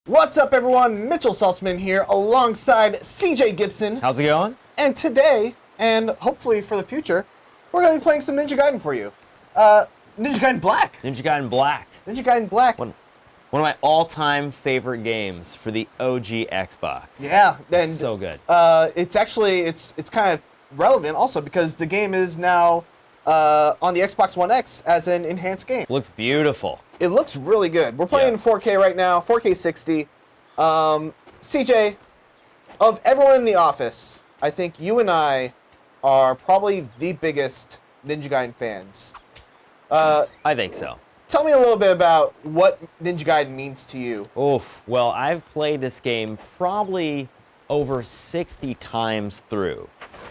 What's up, everyone? Mitchell Saltzman here alongside CJ Gibson. How's it going? And today, and hopefully for the future, we're going to be playing some Ninja Gaiden for you. Ninja Gaiden Black. Ninja Gaiden Black. Ninja Gaiden Black. One of my all-time favorite games for the OG Xbox. Yeah. And, so good. It's actually, it's kind of relevant also because the game is now on the Xbox One X as an enhanced game. Looks beautiful. It looks really good. We're playing in 4K right now, 4K 60. CJ, of everyone in the office, I think you and I are probably the biggest Ninja Gaiden fans. I think so. Tell me a little bit about what Ninja Gaiden means to you. Oof. Well, I've played this game probably over 60 times through.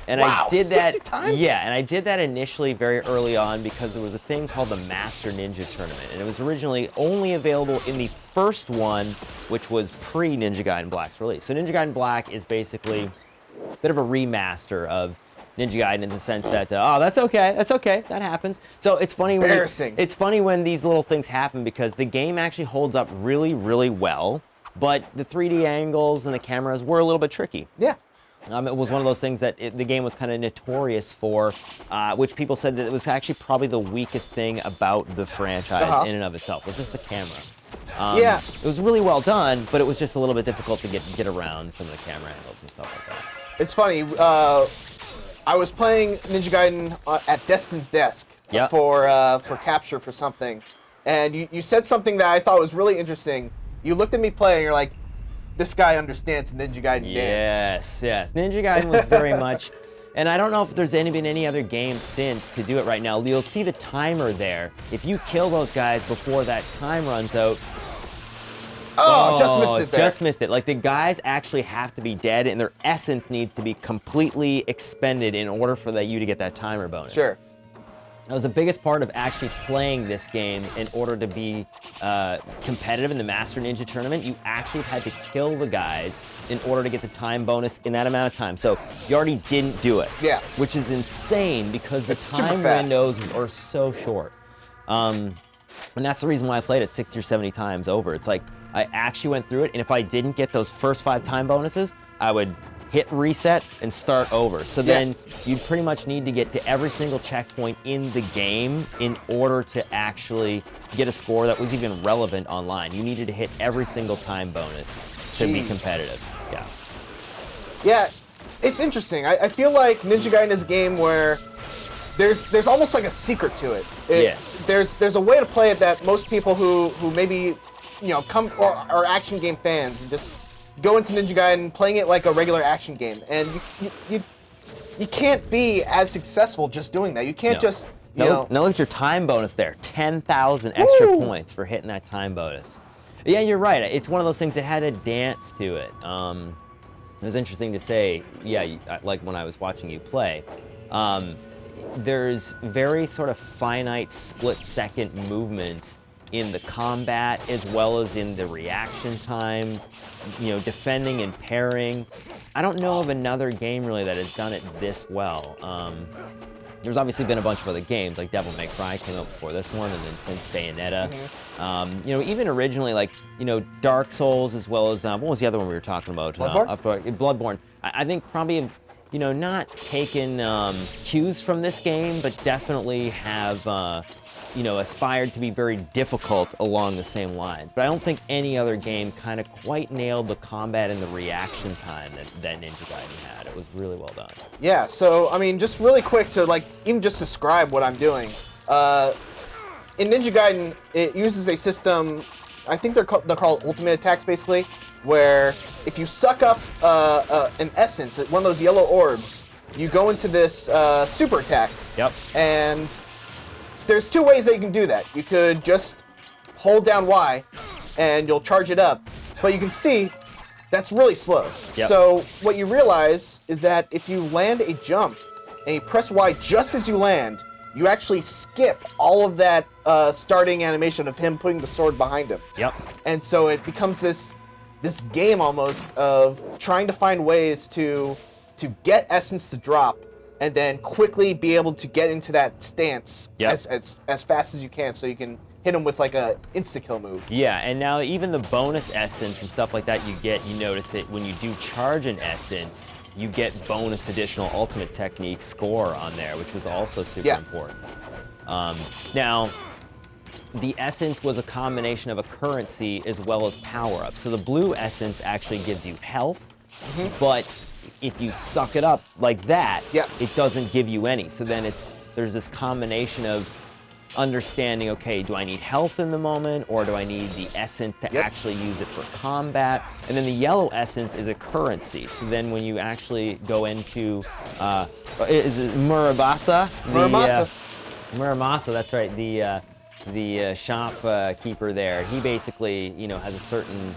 And wow, I did that 60 times? Yeah, and I did that initially very early on because there was a thing called the Master Ninja Tournament, and it was originally only available in the first one, which was pre-Ninja Gaiden Black's release. So Ninja Gaiden Black is basically a bit of a remaster of Ninja Gaiden in the sense that, oh, that's okay, that happens. So it's funny Embarrassing. when these little things happen because the game actually holds up really, really well, but the 3D angles and the cameras were a little bit tricky. Yeah. It was one of those things that the game was kind of notorious for, which people said that it was actually probably the weakest thing about the franchise in and of itself, was just the camera. Yeah. It was really well done, but it was just a little bit difficult to get around some of the camera angles and stuff like that. It's funny. I was playing Ninja Gaiden at Destin's desk for capture for something, and you said something that I thought was really interesting. You looked at me play, and you're like, this guy understands Ninja Gaiden dance. Yes. Ninja Gaiden was very much, and I don't know if there's been any other game since to do it right now. You'll see the timer there. If you kill those guys before that time runs out, just missed it there. Just missed it. Like, the guys actually have to be dead, and their essence needs to be completely expended in order for you to get that timer bonus. Sure. That was the biggest part of actually playing this game in order to be competitive in the Master Ninja Tournament. You actually had to kill the guys in order to get the time bonus in that amount of time. So you already didn't do it. Yeah. Which is insane because the It's time super fast. windows are so short. And that's the reason why I played it 60 or 70 times over. It's like, I actually went through it, and if I didn't get those first 5 time bonuses, I would hit reset and start over. So then you'd pretty much need to get to every single checkpoint in the game in order to actually get a score that was even relevant online. You needed to hit every single time bonus to be competitive. Yeah, it's interesting. I feel like Ninja Gaiden is a game where there's almost like a secret to it. There's a way to play it that most people who maybe come or are action game fans and just go into Ninja Gaiden playing it like a regular action game, and you can't be as successful just doing that. You can't just Now look at your time bonus there, 10,000 extra points for hitting that time bonus. Yeah, you're right. It's one of those things that had a dance to it. It was interesting to say. Yeah, like when I was watching you play. There's very sort of finite split-second movements in the combat as well as in the reaction time, defending and parrying. I don't know of another game really that has done it this well. There's obviously been a bunch of other games, like Devil May Cry came out before this one, and then since Bayonetta. Even originally, like, Dark Souls, as well as, what was the other one we were talking about? Bloodborne. I think probably have, not taken cues from this game, but definitely have, aspired to be very difficult along the same lines. But I don't think any other game kind of quite nailed the combat and the reaction time that Ninja Gaiden had. It was really well done. Yeah, so, I mean, just really quick to, even just describe what I'm doing. In Ninja Gaiden, it uses a system, I think they're called ultimate attacks, basically, where if you suck up an essence, one of those yellow orbs, you go into this super attack. Yep. And there's 2 ways that you can do that. You could just hold down Y, and you'll charge it up. But you can see that's really slow. Yep. So what you realize is that if you land a jump and you press Y just as you land, you actually skip all of that starting animation of him putting the sword behind him. Yep. And so it becomes this game almost of trying to find ways to get essence to drop and then quickly be able to get into that stance as fast as you can so you can hit him with like a insta-kill move. Yeah, and now even the bonus essence and stuff like that you notice it when you do charge an essence, you get bonus additional ultimate technique score on there, which was also super important. Now, the essence was a combination of a currency as well as power-up. So the blue essence actually gives you health, but if you suck it up like that, it doesn't give you any. So then there's this combination of understanding, okay, do I need health in the moment, or do I need the essence to actually use it for combat? And then the yellow essence is a currency. So then when you actually go into, is it Muramasa? Muramasa, that's right. The shopkeeper there, he basically, has a certain,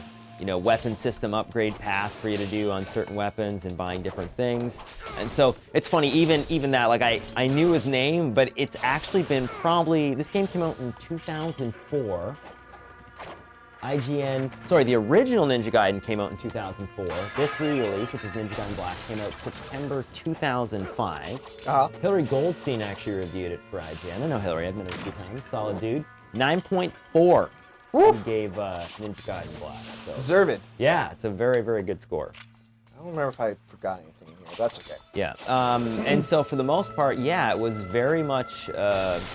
weapon system upgrade path for you to do on certain weapons and buying different things. And so it's funny, even that, like I knew his name, but it's actually been probably, this game came out in 2004. The original Ninja Gaiden came out in 2004. This re-release, which is Ninja Gaiden Black, came out September 2005. Hillary Goldstein actually reviewed it for IGN. I know Hillary, I've met her a few times. Solid dude. 9.4. He gave Ninja Gaiden Black. So. Deserved. Yeah, it's a very, very good score. I don't remember if I forgot anything in here. That's okay. Yeah, and so for the most part, it was very much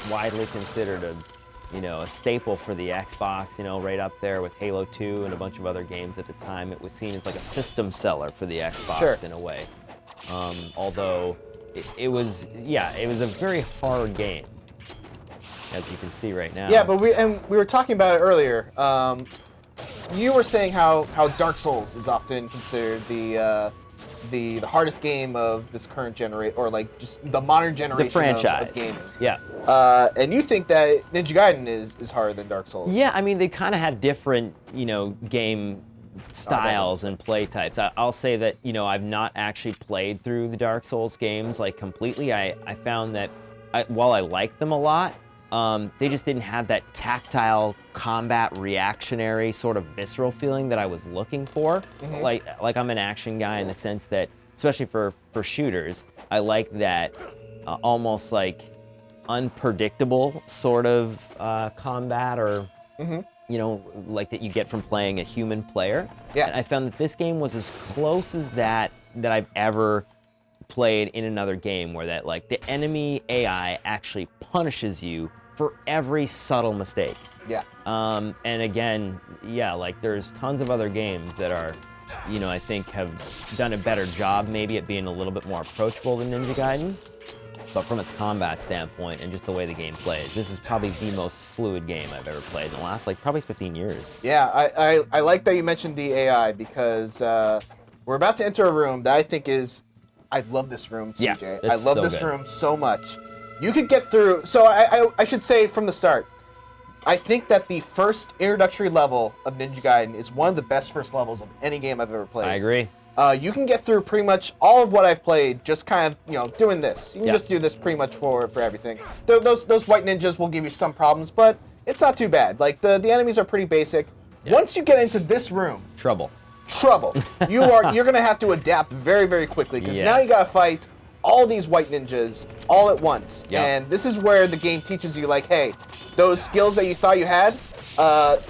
widely considered a staple for the Xbox, right up there with Halo 2 and a bunch of other games at the time. It was seen as like a system seller for the Xbox in a way. Although it was a very hard game, as you can see right now. Yeah, but we were talking about it earlier. You were saying how Dark Souls is often considered the hardest game of this current generation, or like just the modern generation the franchise of gaming. Yeah. And you think that Ninja Gaiden is harder than Dark Souls? Yeah, I mean they kind of have different, game styles and play types. I'll say that, I've not actually played through the Dark Souls games like completely. I found that while I like them a lot, they just didn't have that tactile combat reactionary sort of visceral feeling that I was looking for. Like I'm an action guy in the sense that, especially for shooters, I like that almost like unpredictable sort of combat, or like that you get from playing a human player. Yeah. And I found that this game was as close as that I've ever played in another game, where that like the enemy AI actually punishes you for every subtle mistake. Yeah. And again, like there's tons of other games that are, I think have done a better job maybe at being a little bit more approachable than Ninja Gaiden. But from its combat standpoint and just the way the game plays, this is probably the most fluid game I've ever played in the last probably 15 years. Yeah, I like that you mentioned the AI, because we're about to enter a room that I think is, I love this room, CJ. Yeah, I love this room so much. You could get through, so I should say from the start, I think that the first introductory level of Ninja Gaiden is one of the best first levels of any game I've ever played. I agree. You can get through pretty much all of what I've played just kind of, doing this. You can just do this pretty much for everything. Those white ninjas will give you some problems, but it's not too bad. Like, the enemies are pretty basic. Once you get into this room... Trouble. You're going to have to adapt very, very quickly, because now you got to fight all these white ninjas all at once. And this is where the game teaches you, like, hey, those skills that you thought you had,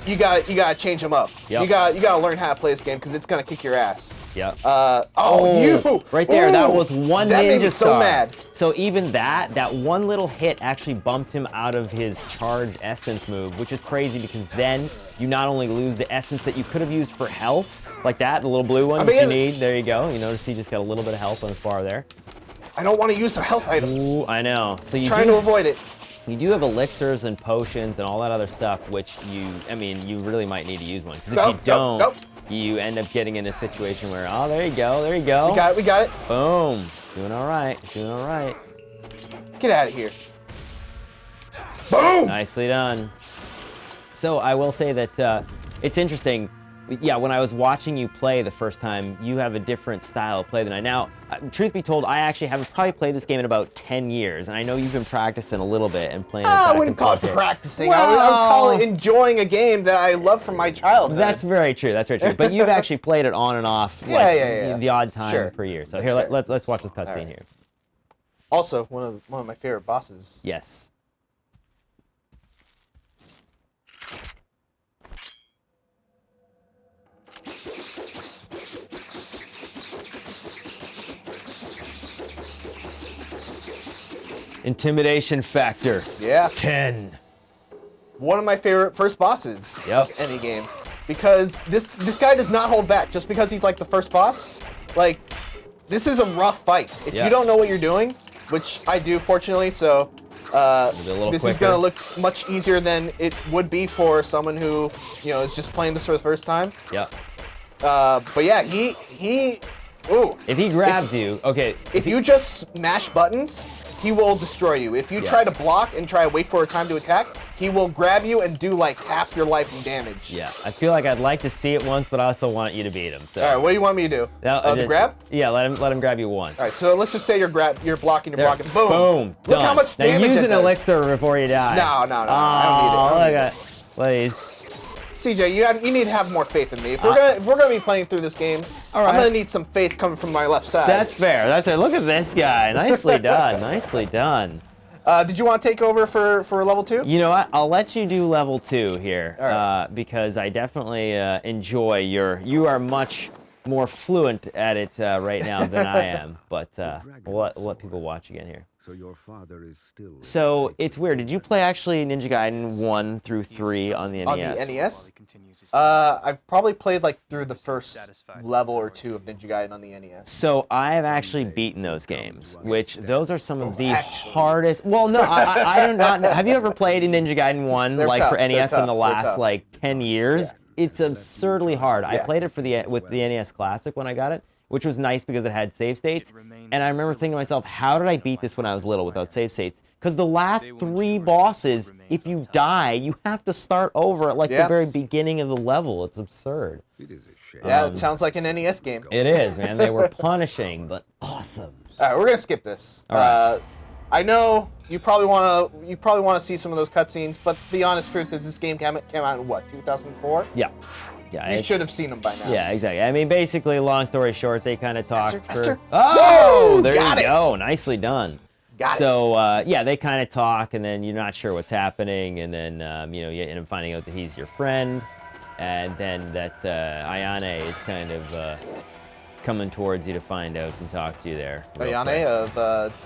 you gotta change them up. You gotta learn how to play this game, because it's gonna kick your ass. You right there. Ooh, that was one that ninja made me so star. mad. So even that one little hit actually bumped him out of his charged essence move, which is crazy, because then you not only lose the essence that you could have used for health, like that, the little blue one that you need. There you go. You notice he just got a little bit of health on his bar there. I don't want to use a health item. Ooh, I know. So you trying to avoid it. You do have elixirs and potions and all that other stuff, which you really might need to use one. Because if you don't, you end up getting in a situation where, oh, there you go. We got it. Boom. Doing all right. Get out of here. Boom. Nicely done. So I will say that it's interesting. Yeah, when I was watching you play the first time, you have a different style of play than I. Now, truth be told, I actually haven't probably played this game in about 10 years, and I know you've been practicing a little bit and playing. I wouldn't call it practicing. I would call it enjoying a game that I love from my childhood. That's very true. But you've actually played it on and off, the odd time per year. So here, let's watch this cutscene here. Also, one of my favorite bosses. Yes. Intimidation factor. Yeah. 10. One of my favorite first bosses Yep. of any game. Because this guy does not hold back. Just because he's like the first boss, like, this is a rough fight. If you don't know what you're doing, which I do, fortunately, so this is going to look much easier than it would be for someone who, you know, is just playing this for the first time. Yep. But yeah, ooh. If he grabs you, okay. If you just smash buttons, he will destroy you. If you try to block and try to wait for a time to attack, he will grab you and do like half your life in damage. Yeah, I feel like I'd like to see it once, but I also want you to beat him. So. All right, what do you want me to do? The grab? Yeah, let him grab you once. All right, so let's just say you're blocking. Boom. Boom. Look how much damage now use it an does. elixir before you die. No, I don't need it. Please. CJ, you need to have more faith in me. If we're gonna be playing through this game, I'm gonna need some faith coming from my left side. That's fair. That's fair. Look at this guy. Nicely done. Nicely done. Did you want to take over for level 2? You know what? I'll let you do level 2 here, All right. because I definitely enjoy you are much more fluent at it right now than I am. But we'll let people watch again here. So your father is still. So it's weird. Did you play actually Ninja Gaiden 1 through 3 on the NES? On the NES? I've probably played like through the first level or 2 of Ninja Gaiden on the NES. So I have actually beaten those games, which those are some of the hardest. Well, no, I do not. Have you ever played Ninja Gaiden 1 They're like tough, for NES in the they're last tough. like 10 years? Yeah. It's absurdly hard. I Yeah. played it with the NES Classic when I got it, which was nice because it had save states. And I remember thinking to myself, how did I beat this when I was little without save states? Because the last 3 bosses, if you die, you have to start over at like the very beginning of the level. It's absurd. It is a shame. Yeah, it sounds like an NES game. It is, man. They were punishing, but awesome. All right, we're gonna skip this. All right. I know you probably wanna see some of those cutscenes, but the honest truth is this game came out in what, 2004? Yeah. Yeah, You should have seen them by now. Yeah, exactly. I mean, basically, long story short, they kind of talk Master. Oh, Woo! there Got you it. go. Nicely done. Got it. So, yeah, they kind of talk, and then you're not sure what's happening, and then, you know, you end up finding out that he's your friend, and then that Ayane is kind of coming towards you to find out and talk to you there. Ayane of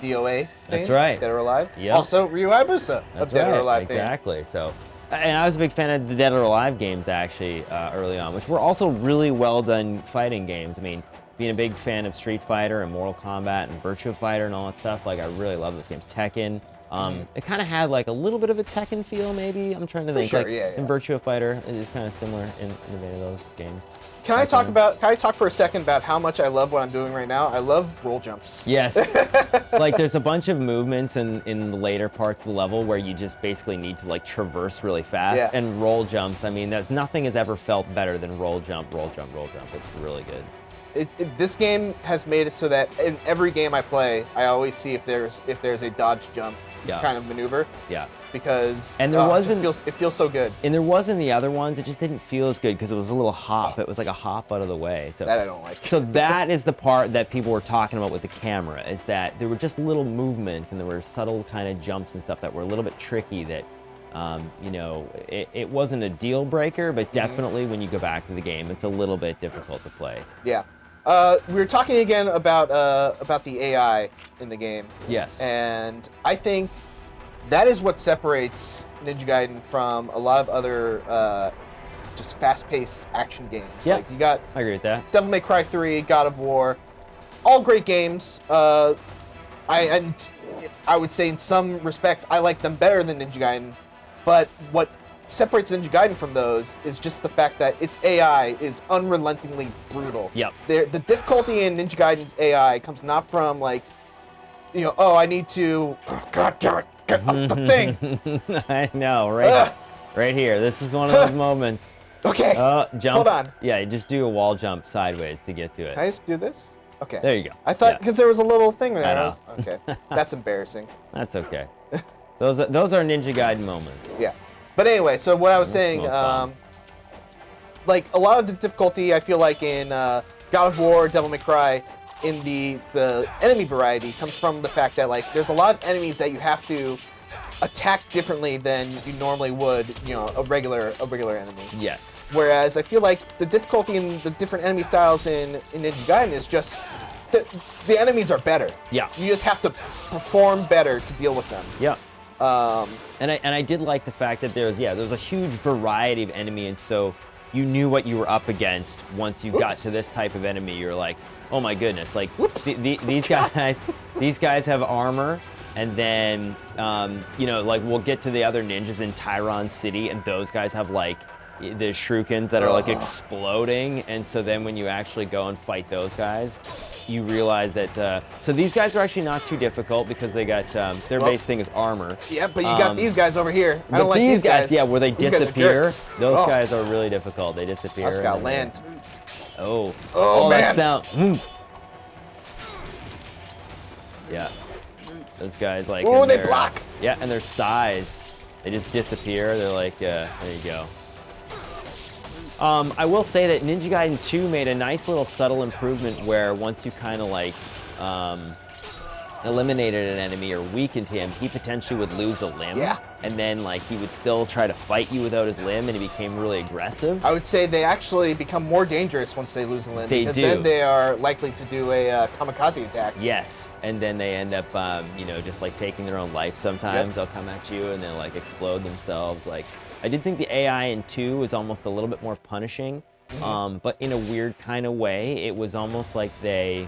DOA fame. That's right. Dead or Alive. Yep. Also, Ryu Hayabusa of Dead or Alive fame. Exactly. So, and I was a big fan of the Dead or Alive games actually early on, which were also really well done fighting games. I mean, being a big fan of Street Fighter and Mortal Kombat and Virtua Fighter and all that stuff, like I really love those games. Tekken. It kind of had like a little bit of a Tekken feel, maybe. I'm trying to think. Sure, like, yeah. in Virtua Fighter, it is kind of similar in the vein of those games. Can I talk for a second about how much I love what I'm doing right now? I love roll jumps. Yes. Like there's a bunch of movements in the later parts of the level where you just basically need to like traverse really fast. Yeah. And roll jumps, I mean, nothing has ever felt better than roll jump, roll jump, roll jump. It's really good. This game has made it so that in every game I play, I always see if there's a dodge jump kind of maneuver. Yeah. Because And there wasn't. it feels so good. And there wasn't the other ones. It just didn't feel as good because it was a little hop. It was like a hop out of the way. So That I don't like. So that is the part that people were talking about with the camera, is that there were just little movements and there were subtle kind of jumps and stuff that were a little bit tricky that, you know, it wasn't a deal breaker, but definitely when you go back to the game, it's a little bit difficult to play. Yeah. We were talking again about the AI in the game. Yes. And I think that is what separates Ninja Gaiden from a lot of other just fast-paced action games. Yeah. Like you got I agree with that. Devil May Cry 3, God of War, all great games. I would say in some respects I like them better than Ninja Gaiden, but what separates Ninja Gaiden from those is just the fact that its AI is unrelentingly brutal. Yep. The difficulty in Ninja Gaiden's AI comes not from like, you know, oh, I need to, oh, God damn it, get up the thing. I know, right here. This is one of those moments. Okay. Jump. Hold on. Yeah, you just do a wall jump sideways to get to it. Can I just do this? Okay. There you go. I thought because there was a little thing there. I know. Okay. That's embarrassing. That's okay. Those are Ninja Gaiden moments. Yeah. But anyway, so what I was saying, like a lot of the difficulty I feel like in God of War, Devil May Cry, in the enemy variety comes from the fact that like there's a lot of enemies that you have to attack differently than you normally would, you know, a regular enemy. Yes. Whereas I feel like the difficulty in the different enemy styles in Ninja Gaiden is just the enemies are better. Yeah. You just have to perform better to deal with them. Yeah. And I did like the fact that there's a huge variety of enemy, and so you knew what you were up against once you got to this type of enemy. You're like, oh my goodness, like these guys have armor, and then like we'll get to the other ninjas in Tairon City, and those guys have like the shurikens that are like exploding, and so then when you actually go and fight those guys, you realize that so these guys are actually not too difficult because they got their base thing is armor. Yeah, but you got these guys over here. I don't like these guys. Yeah, where they These guys are disappear. jerks. Those guys are really difficult. They disappear. I just got land. Oh, man. that sound. Yeah, those guys like. Oh, they block. Yeah, and their size, they just disappear. They're like, there you go. I will say that Ninja Gaiden 2 made a nice little subtle improvement where once you kind of like eliminated an enemy or weakened him, he potentially would lose a limb. Yeah. And then like he would still try to fight you without his limb, and he became really aggressive. I would say they actually become more dangerous once they lose a limb. They because do. then they are likely to do a kamikaze attack. Yes, and then they end up, just like taking their own life sometimes. They'll come at you and they'll like explode themselves. Like, I did think the AI in 2 was almost a little bit more punishing, but in a weird kind of way. It was almost like there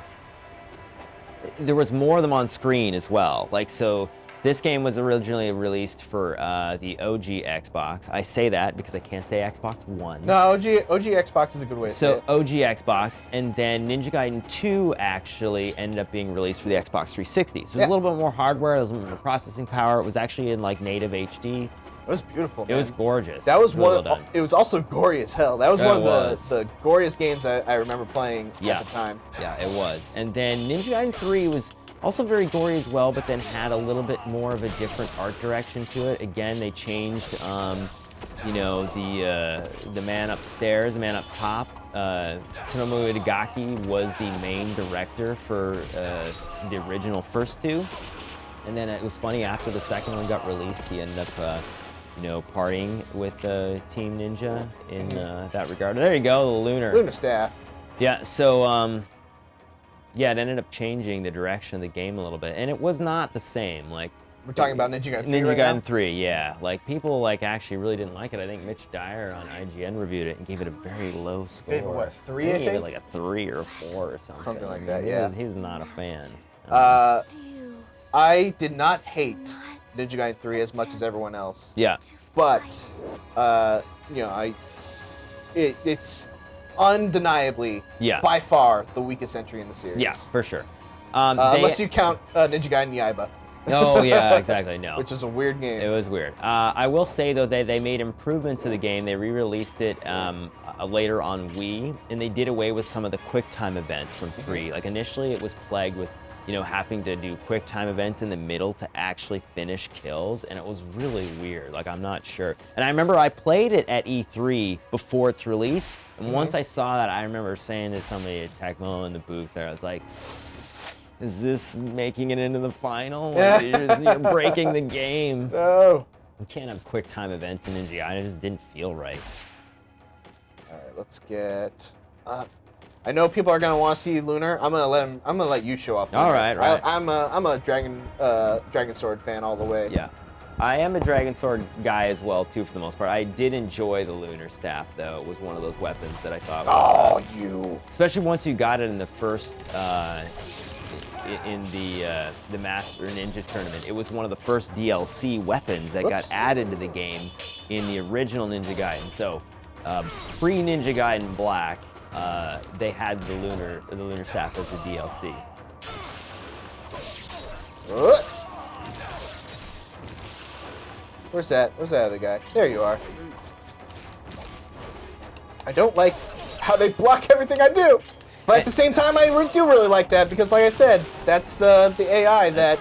was more of them on screen as well. Like, so this game was originally released for the OG Xbox. I say that because I can't say Xbox One. No, OG Xbox is a good way to say it. So OG Xbox, and then Ninja Gaiden 2 actually ended up being released for the Xbox 360. So it was a little bit more hardware, there was a little more processing power. It was actually in like native HD. It was beautiful, man. It was gorgeous. That was really one. Well done. It was also gory as hell. That was one of the goriest games I remember playing at the time. Yeah, it was. And then Ninja Gaiden 3 was also very gory as well, but then had a little bit more of a different art direction to it. Again, they changed, the man upstairs, the man up top. Tomomi Itagaki was the main director for the original first two. And then it was funny, after the second one got released, he ended up partying with Team Ninja in that regard. There you go, the lunar staff. Yeah, so it ended up changing the direction of the game a little bit, and it was not the same. Like, we're talking about Ninja Gaiden 3 Ninja right Gaiden now? 3, yeah. Like, people like actually really didn't like it. I think Mitch Dyer on IGN reviewed it and gave it a very low score. Gave it what, 3, I He gave it think? like a 3 or a 4 or something. Something like that, yeah. He was not a fan. I did not hate Ninja Gaiden 3 as much as everyone else. Yeah. But, it's undeniably, by far, the weakest entry in the series. Yeah, for sure. Unless you count Ninja Gaiden Yaiba. Oh, yeah, exactly, no. Which is a weird game. It was weird. I will say, though, they made improvements to the game. They re-released it later on Wii, and they did away with some of the QuickTime events from 3. Like, initially, it was plagued with having to do quick time events in the middle to actually finish kills, and it was really weird. Like, I'm not sure. And I remember I played it at E3 before its release, and once I saw that, I remember saying to somebody at Tecmo in the booth there, I was like, is this making it into the final? Like, you're breaking the game. No. You can't have quick time events in Ninja Gaiden. It just didn't feel right. All right, let's get... I know people are gonna want to see Lunar. I'm gonna let you show off. Lunar. All right, right. I'm a Dragon Sword fan all the way. Yeah, I am a Dragon Sword guy as well too, for the most part. I did enjoy the Lunar Staff, though. It was one of those weapons that I thought was especially once you got it in the first in the Master Ninja Tournament. It was one of the first DLC weapons that got added to the game in the original Ninja Gaiden. So pre-Ninja Gaiden Black. They had the lunar staff as the DLC. Where's that other guy? There you are. I don't like how they block everything I do, but at the same time, I do really like that because, like I said, that's the AI that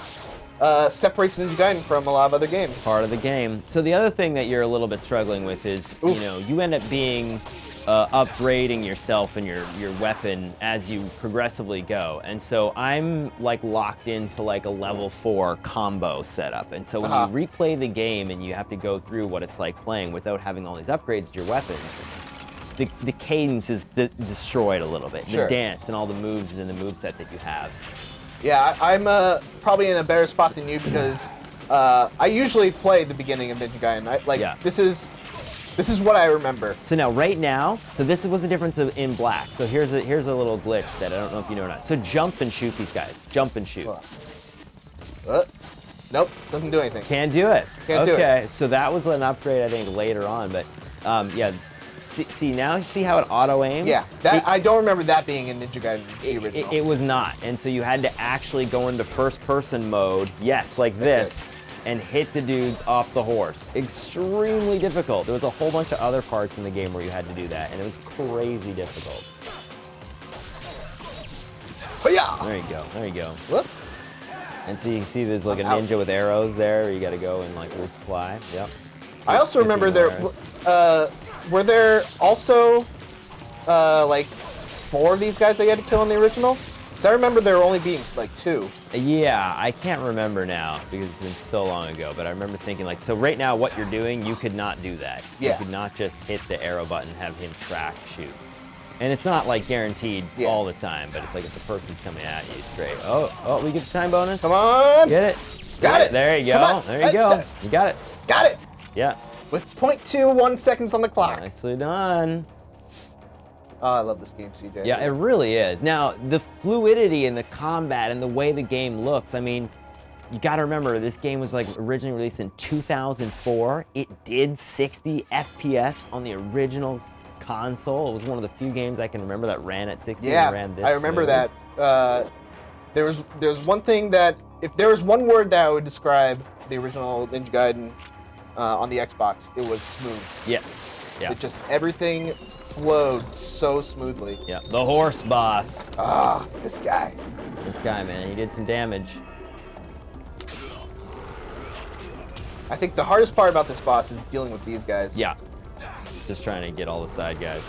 separates Ninja Gaiden from a lot of other games. Part of the game. So the other thing that you're a little bit struggling with is, you end up being upgrading yourself and your weapon as you progressively go. And so I'm like locked into like a level 4 combo setup. And so when you replay the game and you have to go through what it's like playing without having all these upgrades to your weapons, the cadence is destroyed a little bit. Sure. The dance and all the moves and the moveset that you have. Yeah, I'm probably in a better spot than you because I usually play the beginning of Ninja Gaiden. This is what I remember. So now, right now, so this was the difference in black. So here's a little glitch that I don't know if you know or not. So jump and shoot these guys. Jump and shoot. Nope, doesn't do anything. Can't do it. Can't do it. Okay, so that was an upgrade I think later on, but yeah. See now, see how it auto aims? Yeah, I don't remember that being in Ninja Gaiden the original. It was not, and so you had to actually go into first-person mode. Yes, like this. And hit the dudes off the horse. Extremely difficult. There was a whole bunch of other parts in the game where you had to do that, and it was crazy difficult. Hi-ya! There you go. There you go. Whoop. And so you see there's like a ninja with arrows there. You got to go and like resupply. Yep. I also remember there were there also like 4 of these guys that you had to kill in the original. So I remember there only being like 2. Yeah, I can't remember now because it's been so long ago, but I remember thinking like, so right now what you're doing, you could not do that. Yeah. You could not just hit the arrow button and have him track shoot. And it's not like guaranteed all the time, but it's like if the person's coming at you straight. Oh, we get the time bonus? Come on! Get it. Got it! There you go. There you go. You got it. Got it! Yeah. With 0.21 seconds on the clock. Nicely done. Oh, I love this game, CJ. Yeah, it really is. Now, the fluidity in the combat and the way the game looks, I mean, you gotta remember, this game was like originally released in 2004. It did 60 FPS on the original console. It was one of the few games I can remember that ran at 60 and ran this I remember smooth. that. There's one thing that, if there was one word that I would describe the original Ninja Gaiden on the Xbox, it was smooth. Yes. Yeah. It just, everything flowed so smoothly. Yeah. The horse boss. Ah, this guy. This guy, man, he did some damage. I think the hardest part about this boss is dealing with these guys. Yeah. Just trying to get all the side guys.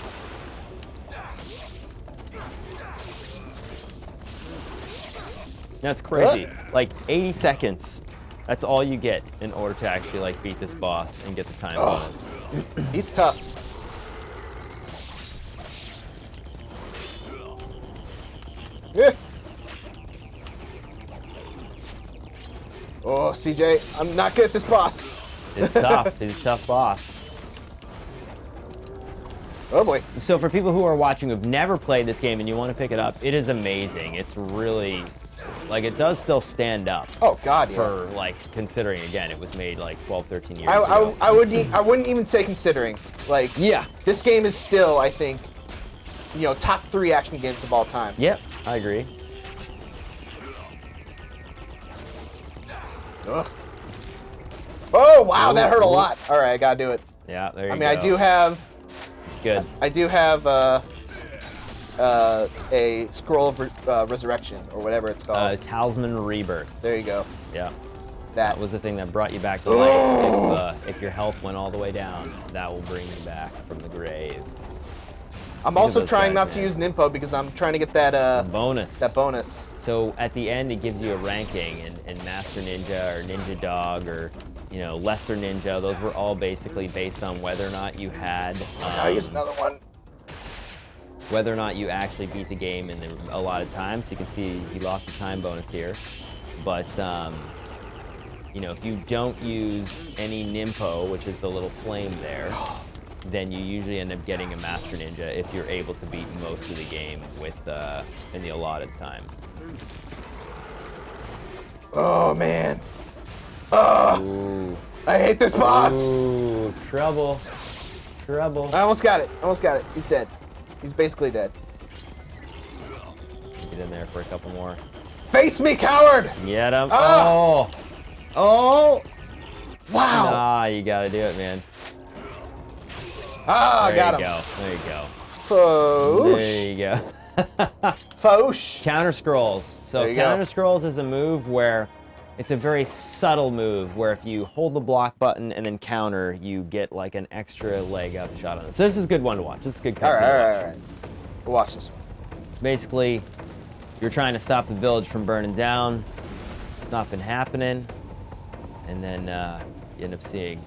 That's crazy. Like 80 seconds. That's all you get in order to actually like beat this boss and get the time bonus. He's tough. Yeah. Oh, CJ, I'm not good at this boss. It's tough. He's a tough boss. Oh boy. So for people who are watching who've never played this game and you want to pick it up, it is amazing. It's really, like, it does still stand up. Oh God, yeah. For like, considering again, it was made like 12, 13 years ago. I wouldn't even say considering. Like, yeah, this game is still, I think, you know, top 3 action games of all time. Yep, I agree. Ugh. Oh wow, that hurt a lot. All right, I gotta do it. Yeah, there you go. I mean, I do have. It's good. I do have a scroll of resurrection or whatever it's called. Talisman Rebirth. There you go. Yeah. That was the thing that brought you back to life. If your health went all the way down, that will bring you back from the grave. I'm also trying not to use Ninpo because I'm trying to get that bonus. That bonus. So at the end, it gives you a ranking, and Master Ninja or Ninja Dog or Lesser Ninja. Those were all basically based on whether or not you had. I'll use another one. Whether or not you actually beat the game in a lot of time. So you can see he lost the time bonus here, but if you don't use any Ninpo, which is the little flame there. Then you usually end up getting a Master Ninja if you're able to beat most of the game in the allotted time. Oh man. I hate this boss. Ooh, trouble. Trouble. I almost got it. He's dead. He's basically dead. Get in there for a couple more. Face me, coward! Get him. Oh! Wow! Ah, you gotta do it, man. I got him. There you go. Foosh. There you go. Foosh. Counter scrolls. So counter scrolls is a move where it's a very subtle move where if you hold the block button and then counter, you get like an extra leg up shot on it. So this is a good one to watch. This is a good cutscene. All right. We'll watch this one. It's basically you're trying to stop the village from burning down. It's not been happening. And then you end up seeing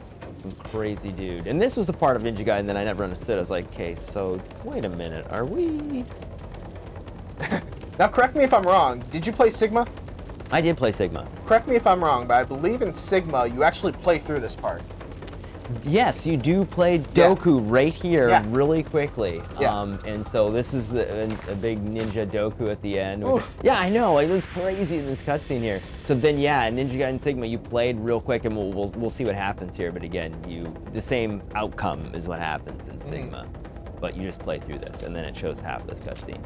some crazy dude. And this was the part of Ninja Gaiden that I never understood. I was like, okay, so wait a minute, are we? Now, correct me if I'm wrong. Did you play Sigma? I did play Sigma. Correct me if I'm wrong, but I believe in Sigma you actually play through this part. Yes, you do play Doku right here really quickly. Yeah. And so this is a big ninja Doku at the end. Oof. Yeah, I know. Like, it was crazy in this cutscene here. So then, yeah, Ninja Gaiden Sigma, you played real quick, and we'll see what happens here. But again, the same outcome is what happens in Sigma, but you just play through this, and then it shows half this cutscene.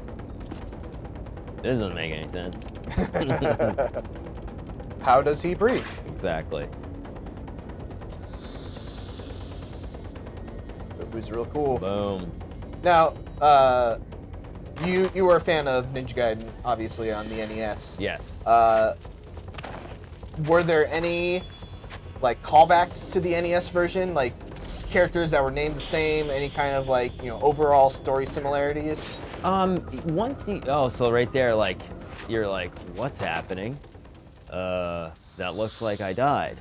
This doesn't make any sense. How does he breathe? Exactly. Doku's real cool. Boom. Now, you were a fan of Ninja Gaiden, obviously, on the NES. Yes. Were there any, like, callbacks to the NES version? Like, characters that were named the same? Any kind of, like, you know, overall story similarities? So right there, like, you're like, what's happening? That looks like I died.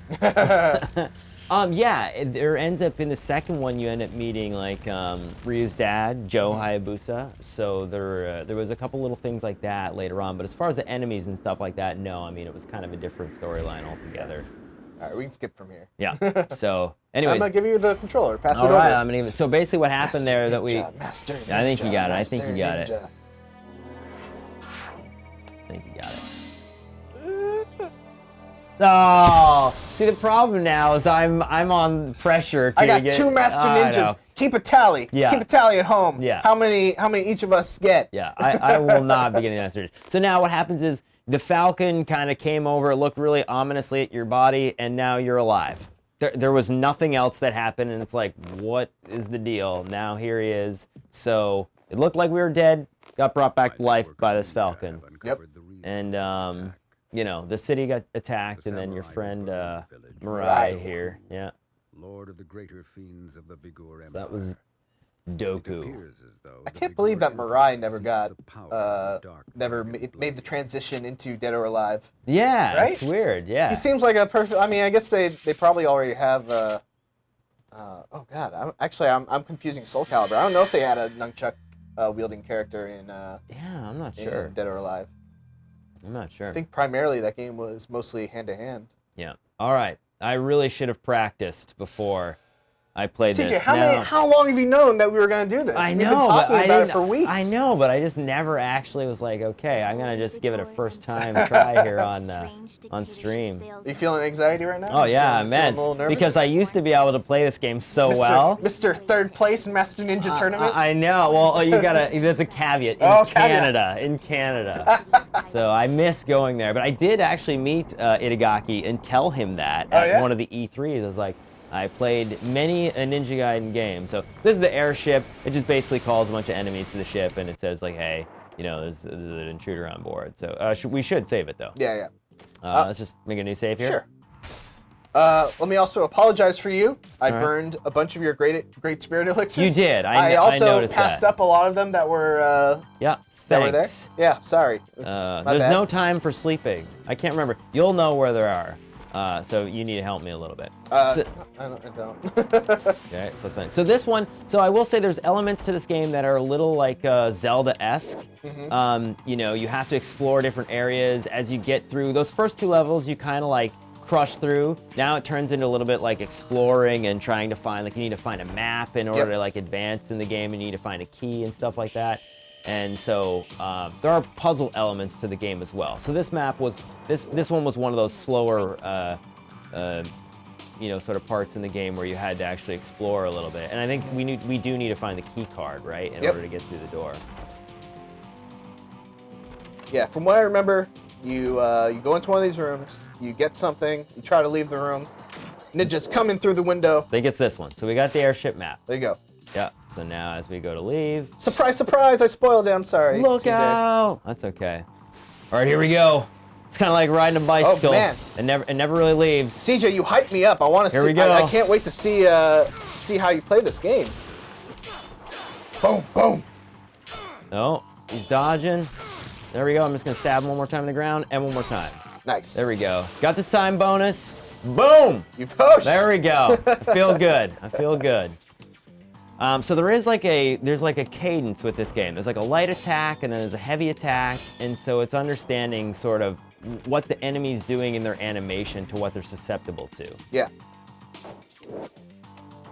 Yeah, there ends up in the second one, you end up meeting, like, Ryu's dad, Joe Hayabusa. So there was a couple little things like that later on. But as far as the enemies and stuff like that, no, I mean, it was kind of a different storyline altogether. All right, we can skip from here. Yeah. So, anyways. I'm gonna give you the controller. Pass it over. All right, I'm gonna even. So basically, what happened there that we. Master Ninja, I think you got it. I think Master you got it. Ninja. I think you got it. Oh, see, the problem now is I'm on pressure. I got two Master Ninjas. Keep a tally. Yeah. Keep a tally at home. Yeah. How many each of us get? Yeah, I will not be getting Master Ninja. So now what happens is the Falcon kind of came over, looked really ominously at your body, and now you're alive. There was nothing else that happened, and it's like, what is the deal? Now here he is. So it looked like we were dead, got brought back to life by this Falcon. Yep. And you know, the city got attacked, and then your friend Mirai here, yeah. Lord of the greater fiends of the Vigor Empire. That was Doku. I can't believe that Mirai never got made the transition into Dead or Alive. Yeah, right? It's weird. Yeah. He seems like a perfect. I mean, I guess they probably already have. Oh God, I'm confusing Soul Calibur. I don't know if they had a nunchuck wielding character in. Yeah, I'm not sure. Dead or Alive. I'm not sure. I think primarily that game was mostly hand to hand. Yeah. All right. I really should have practiced before I played CJ, this. how long have you known that we were going to do this? I know, We've been talking about it for weeks. I know, but I just never actually was like, okay, I'm going to just give it a first time try here on stream. Are you feeling anxiety right now? Oh, yeah, immense. Because I used to be able to play this game so well. Mr. Third Place in Master Ninja Tournament? I know. Well, you got to, there's a caveat. In Canada. So I miss going there. But I did actually meet Itagaki and tell him that at one of the E3s. I was like, I played many a Ninja Gaiden game. So this is the Airship. It just basically calls a bunch of enemies to the ship, and it says, like, hey, you know, there's an intruder on board. So we should save it, though. Yeah. Let's just make a new save here. Sure. Let me also apologize for you. I burned a bunch of your Great Spirit elixirs. You did. I also noticed passed that. up a lot of them that were yeah. That were there. Thanks. Yeah, sorry. There's bad. no time for sleeping. I can't remember. You'll know where there are. So you need to help me a little bit. I don't. Okay, so that's fine. So this one, so I will say there's elements to this game that are a little like Zelda-esque. You know, you have to explore different areas as you get through. Those first two levels, you kind of like crush through. Now it turns into a little bit like exploring and trying to find, like you need to find a map in order to like advance in the game, and you need to find a key and stuff like that. And so there are puzzle elements to the game as well. So this map was, this one was one of those slower, you know, sort of parts in the game where you had to actually explore a little bit. And I think we do need to find the key card, right, in order to get through the door. Yeah, from what I remember, you go into one of these rooms, you get something, you try to leave the room, ninjas coming through the window. I think it's this one. So we got the Airship map. There you go. Yeah, so now as we go to leave... Surprise, surprise, I spoiled it, I'm sorry. Look CJ. out! That's okay. All right, here we go. It's kind of like riding a bicycle. Oh, man. It never really leaves. CJ, you hyped me up. I want to see. Here we go. I can't wait to see how you play this game. Boom, boom. Oh, he's dodging. There we go. I'm just going to stab him one more time in the ground, and one more time. Nice. There we go. Got the time bonus. Boom! You pushed. There we go. I feel good. I feel good. So there's like a cadence with this game. There's like a light attack and then there's a heavy attack, and so it's understanding sort of what the enemy's doing in their animation to what they're susceptible to. Yeah.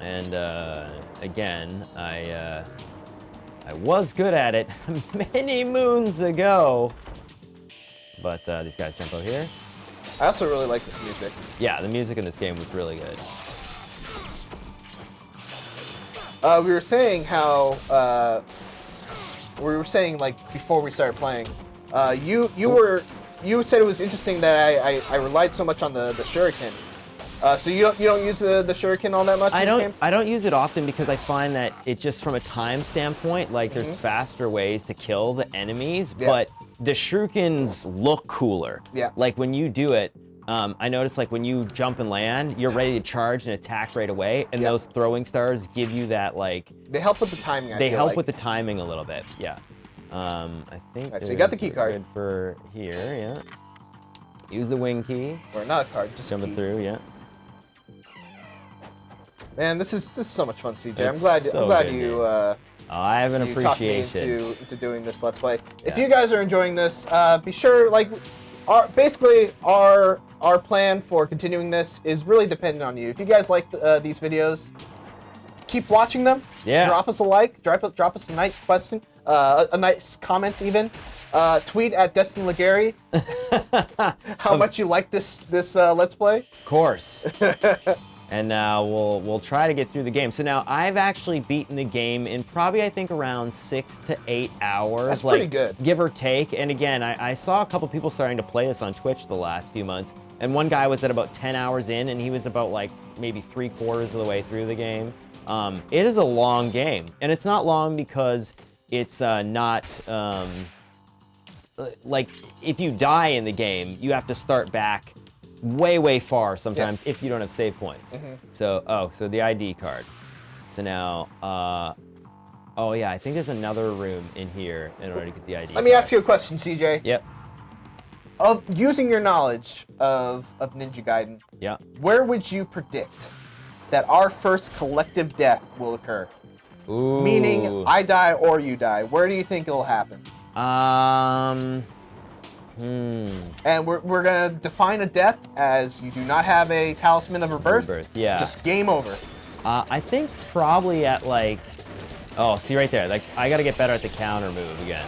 And again, I was good at it many moons ago, but these guys jump out here. I also really like this music. Yeah, the music in this game was really good. We were saying how like before we started playing, you said it was interesting that I relied so much on the shuriken. So you don't use the shuriken all that much in this game? I don't use it often because I find that it just from a time standpoint, like there's faster ways to kill the enemies, but the shurikens look cooler. Yeah. Like when you do it, I noticed like when you jump and land, you're ready to charge and attack right away, and those throwing stars give you that like... They help with the timing, They help with the timing a little bit, yeah. I think so you got the key card. Good for here, yeah. Use the wing key. Or not a card, just Jumping through, yeah. Man, this is so much fun, CJ. It's I'm glad so you I have an appreciation. Talked me into doing this Let's Play. Yeah. If you guys are enjoying this, be sure, like, our plan for continuing this is really dependent on you. If you guys like these videos, keep watching them. Yeah. Drop us a like. Drop us a nice question, a nice comment even. Tweet at Destin Legary how much you like this Let's Play. Of course. And now we'll try to get through the game. So now I've actually beaten the game in probably I think around 6 to 8 hours. That's pretty good. Give or take. And again, I saw a couple people starting to play this on Twitch the last few months. And one guy was at about 10 hours in, and he was about like maybe 3/4 of the way through the game. It is a long game. And it's not long because it's not... like, if you die in the game, you have to start back way far sometimes if you don't have save points. So the ID card. So now oh yeah, I think there's another room in here in order to get the ID Let me ask you a question, CJ. Yep. Of using your knowledge of Ninja Gaiden, where would you predict that our first collective death will occur? Ooh. Meaning I die or you die. Where do you think it'll happen? And we're gonna define a death as you do not have a talisman of rebirth. Yeah. Just game over. I think probably at like, oh, see right there. Like I gotta get better at the counter move again.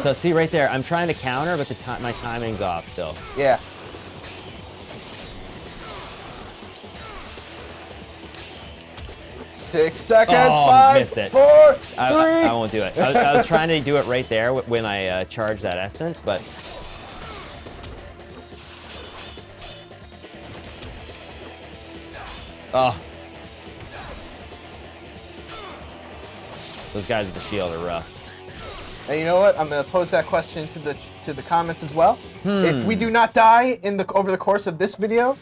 So see right there, I'm trying to counter, but my timing's off still. Yeah. Six seconds. Oh, 5, missed it. 4, 3. I won't do it. I was trying to do it right there when I charged that essence, but... Oh. Those guys with the shield are rough. And you know what? I'm gonna pose that question to the comments as well. If we do not die over the course of this video,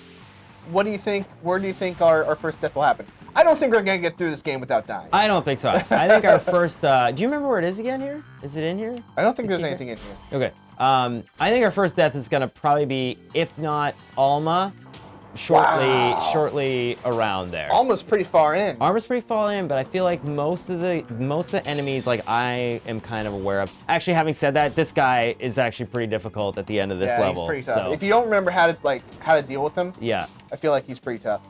what do you think? Where do you think our first death will happen? I don't think we're gonna get through this game without dying. I don't think so. I think our first. Do you remember where it is again? Here? Is it in here? I don't think there's anything in here. Okay. I think our first death is gonna probably be, if not Alma, shortly around there. Alma's pretty far in. Alma's pretty far in, but I feel like most of the enemies, like I am kind of aware of. Actually, having said that, this guy is actually pretty difficult at the end of this level. Yeah, he's pretty tough. So. If you don't remember how to deal with him, I feel like he's pretty tough.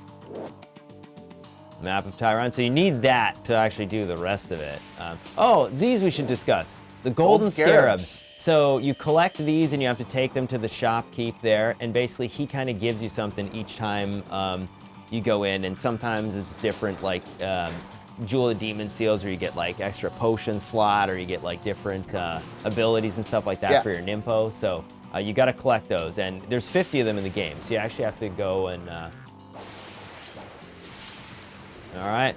Map of Tairon. So you need that to actually do the rest of it. Oh, these we should discuss. The golden scarabs. So you collect these and you have to take them to the shopkeep there, and basically he kind of gives you something each time you go in, and sometimes it's different, like Jewel of Demon Seals, where you get like extra potion slot, or you get like different abilities and stuff like that for your Nimpo. So you got to collect those, and there's 50 of them in the game, so you actually have to go and all right.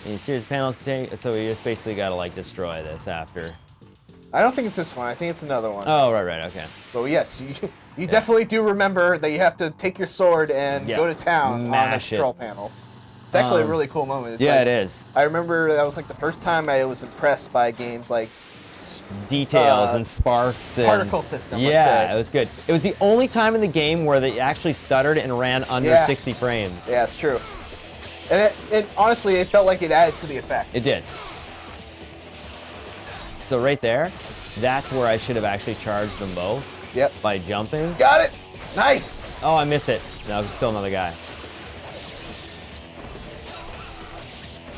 And series panels contain, so you just basically got to like destroy this after. I don't think it's this one. I think it's another one. Oh, right, okay. But yes, you definitely do remember that you have to take your sword and go to town on the control panel. It's actually a really cool moment. It's it is. I remember that was like the first time I was impressed by games like details and sparks. And, particle system, yeah, let's say. it was good. It was the only time in the game where they actually stuttered and ran under 60 frames. Yeah, it's true. And it honestly, it felt like it added to the effect. It did. So right there, that's where I should have actually charged them both. Yep. By jumping. Got it. Nice. Oh, I missed it. No, there's still another guy.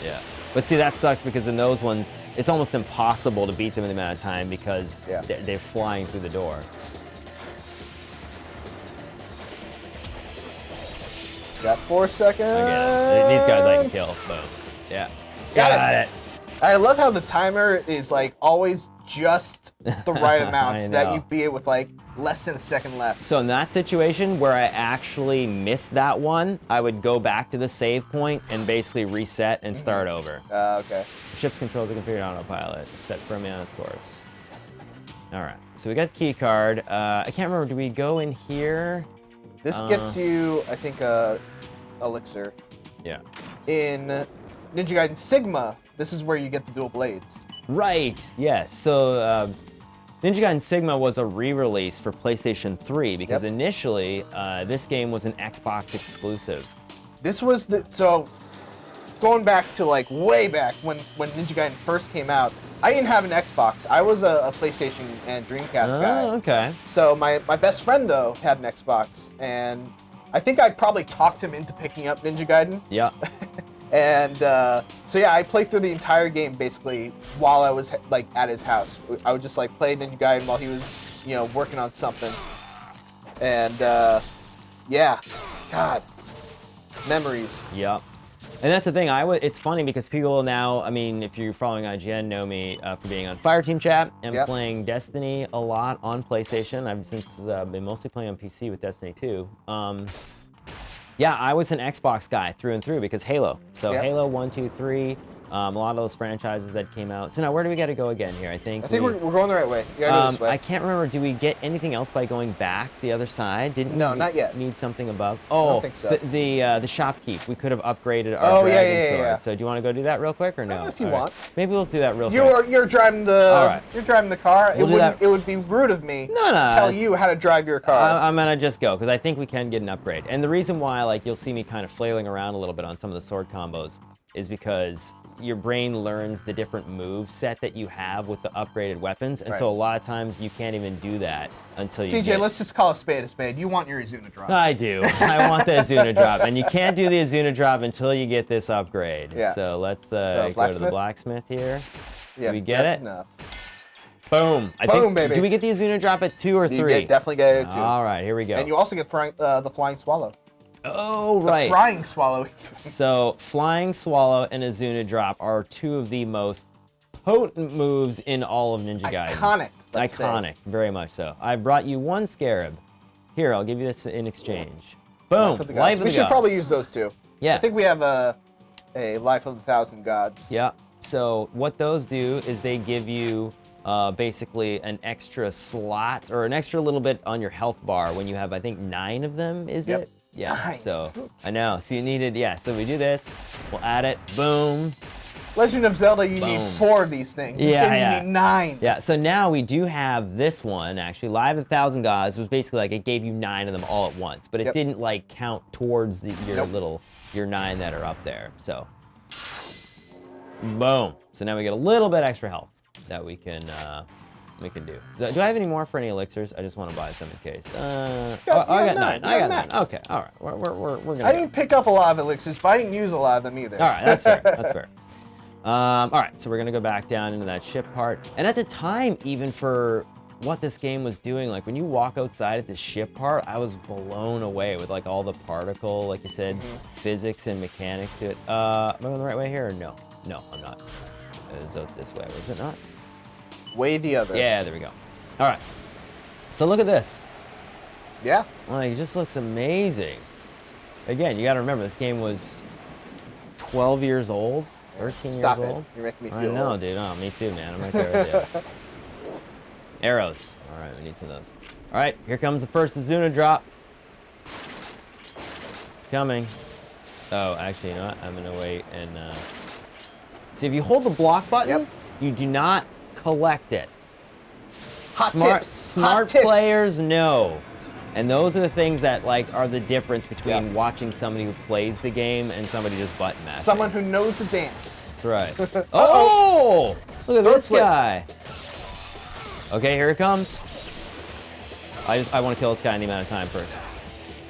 Yeah. But see, that sucks because in those ones, it's almost impossible to beat them in the amount of time because they're flying through the door. Got 4 seconds. Okay. These guys I can kill. Boom. Yeah. Got it. I love how the timer is like always just the right amount so that you beat it with like less than a second left. So in that situation where I actually missed that one, I would go back to the save point and basically reset and start over. Okay. The ship's controls are configured on autopilot, set firmly on its course. All right, so we got the key card. I can't remember, do we go in here? This gets you, I think, elixir. Yeah. In Ninja Gaiden Sigma, this is where you get the dual blades. Right, yes. So Ninja Gaiden Sigma was a re-release for PlayStation 3 because initially this game was an Xbox exclusive. This was so going back to like way back when Ninja Gaiden first came out, I didn't have an Xbox. I was a PlayStation and Dreamcast guy. Okay. So my best friend though had an Xbox, and I think I probably talked him into picking up Ninja Gaiden. Yeah. And so yeah, I played through the entire game basically while I was like at his house. I would just like play Ninja Gaiden while he was, you know, working on something. And yeah, God, memories. Yep. And that's the thing. It's funny because people now, I mean, if you're following IGN, know me for being on Fireteam Chat and playing Destiny a lot on PlayStation. I've since been mostly playing on PC with Destiny 2. Yeah, I was an Xbox guy through and through because Halo. So Halo 1, 2, 3, a lot of those franchises that came out. So now where do we got to go again here? I think we're going the right way. You gotta go this way. I can't remember. Do we get anything else by going back the other side? No, not yet. Need something above? Oh, I don't think so. The shopkeep. We could have upgraded our dragon sword. So do you want to go do that real quick or no? If you want. Maybe we'll do that real quick. You're driving the you're driving the car. It would be rude of me to tell you how to drive your car. I'm gonna just go because I think we can get an upgrade. And the reason why, like, you'll see me kind of flailing around a little bit on some of the sword combos is because your brain learns the different move set that you have with the upgraded weapons, and so a lot of times you can't even do that until you CJ, let's just call a spade a spade. You want your Izuna drop. I do. I want the Izuna drop, and you can't do the Izuna drop until you get this upgrade. Yeah. So let's go to the blacksmith here. Yeah, do we get it? Enough. Boom. Boom, baby. Do we get the Izuna drop at 2 or 3? You definitely get it at 2. All right, here we go. And you also get the flying swallow. Oh, right. The flying swallow. So, flying swallow and Izuna drop are two of the most potent moves in all of Ninja Gaiden. Iconic. Iconic, very much so. I brought you one scarab. Here, I'll give you this in exchange. Boom. Life of the Gods. We should probably use those two. Yeah. I think we have a Life of the 1,000 Gods. Yeah. So what those do is they give you basically an extra slot or an extra little bit on your health bar when you have, I think, 9 of them, is it? Yeah, 9. So I know. So you needed, so we do this. We'll add it. Boom. Legend of Zelda, you need 4 of these things. This game, you need 9. Yeah, so now we do have this one, actually. Live of 1,000 Gods was basically like it gave you 9 of them all at once, but it didn't like count towards your 9 that are up there. So, boom. So now we get a little bit extra health that we can do. Do I have any more for any elixirs? I just want to buy some in case. I got 9. I got 9. Okay, all right. We're gonna. I didn't pick up a lot of elixirs, but I didn't use a lot of them either. All right, that's fair. That's fair. All right, so we're gonna go back down into that ship part. And at the time, even for what this game was doing, like when you walk outside at the ship part, I was blown away with like all the particle, like you said, physics and mechanics to it. Am I going the right way here or no? No, I'm not. It was out this way, was it not? Way the other. Yeah, there we go. All right. So look at this. Yeah. Like, it just looks amazing. Again, you got to remember, this game was 12 years old, 13 Stop years it. old. You're making me feel I know, old. dude. Oh, me too, man. I'm right there with you. Arrows. All right, we need some of those. All right, here comes the first Izuna drop. It's coming. Oh, actually, you know what? I'm going to wait and... See, if you hold the block button, you do not collect it. Smart tips. players know. And those are the things that are the difference between watching somebody who plays the game and somebody just button mashing. Someone who knows the dance. That's right. Oh! Look at this guy. Okay, here it comes. I want to kill this guy in the amount of time first.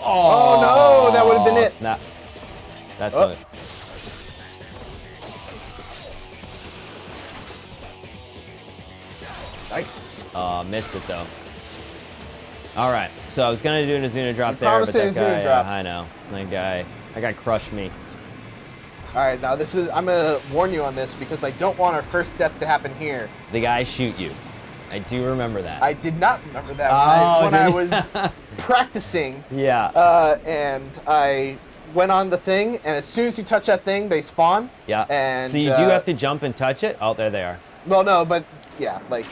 Oh no, that would have been it. Nah, that's it. Nice. Missed it though. All right, so I was gonna do an Azuna drop there, but promised that an guy, Azuna drop. I know, that guy crushed me. All right, now I'm gonna warn you on this because I don't want our first death to happen here. The guy shoot you. I do remember that. I did not remember that when I was practicing. Yeah. And I went on the thing, and as soon as you touch that thing, they spawn. Yeah. And so you do have to jump and touch it? Oh, there they are. Well, no, but yeah, like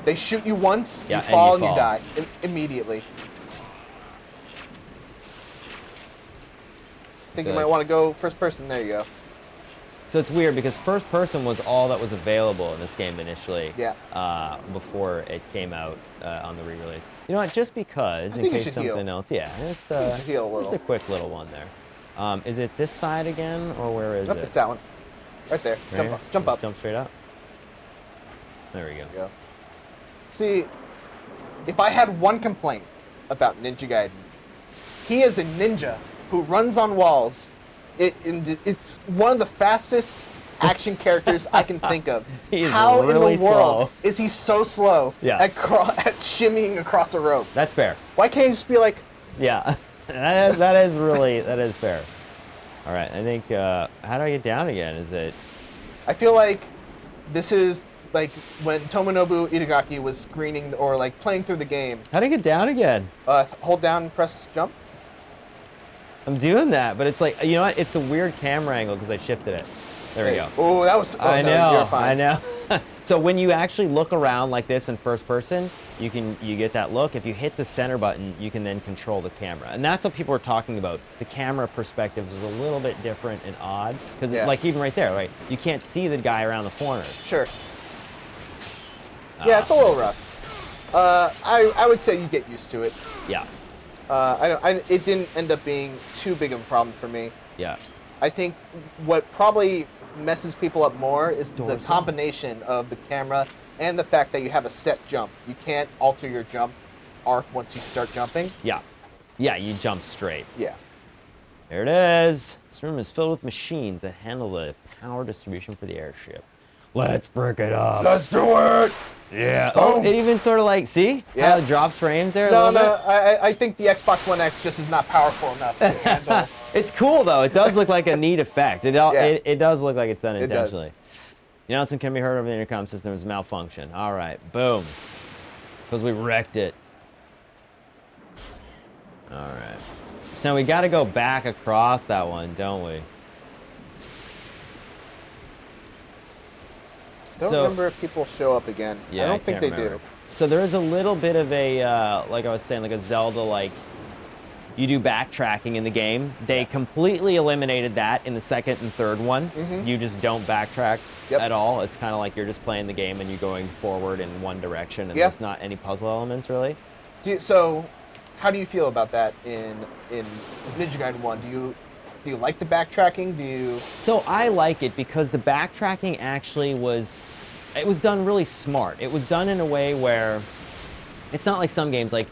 they shoot you once, yeah, you fall, and you die immediately. I think you might want to go first person. There you go. So it's weird because first person was all that was available in this game initially. Yeah. Before it came out on the re-release. You know what? Just because, in case something else. Yeah. Just a quick little one there. Is it this side again, or where is it? It's that one. Right there. Right Jump up. Jump straight up. There we go. There you go. See, if I had one complaint about Ninja Gaiden, he is a ninja who runs on walls. It's one of the fastest action characters I can think of. How really in the world slow. is he so slow at shimmying across a rope? That's fair. Why can't he just be like... Yeah, that is fair. All right, I think, how do I get down again? Is it... I feel like this is like when Tomonobu Itagaki was screening or like playing through the game. How do I get down again? Hold down and press jump. I'm doing that, but it's like, you know what? It's a weird camera angle because I shifted it. There we go. Oh, that was... Oh, I know, no, you're fine. I know. So when you actually look around like this in first person, you get that look. If you hit the center button, you can then control the camera. And that's what people are talking about. The camera perspective is a little bit different and odd. Because like even right there, right? You can't see the guy around the corner. Sure. Yeah, it's a little rough. I would say you get used to it. Yeah. It didn't end up being too big of a problem for me. Yeah. I think what probably messes people up more is the combination of the camera and the fact that you have a set jump. You can't alter your jump arc once you start jumping. Yeah. Yeah, you jump straight. Yeah. There it is. This room is filled with machines that handle the power distribution for the airship. Let's break it up. Let's do it! Yeah. Oh, it even sort of like, see? Yeah. How it drops frames there a No, little no, bit? I think the Xbox One X just is not powerful enough to handle. It's cool, though. It does look like a neat effect. It does look like it's done intentionally. The announcement can be heard over the intercom system as malfunction. All right. Boom. Because we wrecked it. All right. So now we got to go back across that one, don't we? Don't remember if people show up again. Yeah, I don't think they do. So there is a little bit of a, like I was saying, like a Zelda, like you do backtracking in the game. They completely eliminated that in the second and third one. Mm-hmm. You just don't backtrack at all. It's kind of like you're just playing the game and you're going forward in one direction, and there's not any puzzle elements really. So, how do you feel about that in Ninja Gaiden 1? Do you like the backtracking? So I like it because the backtracking actually was done really smart. It was done in a way where it's not like some games like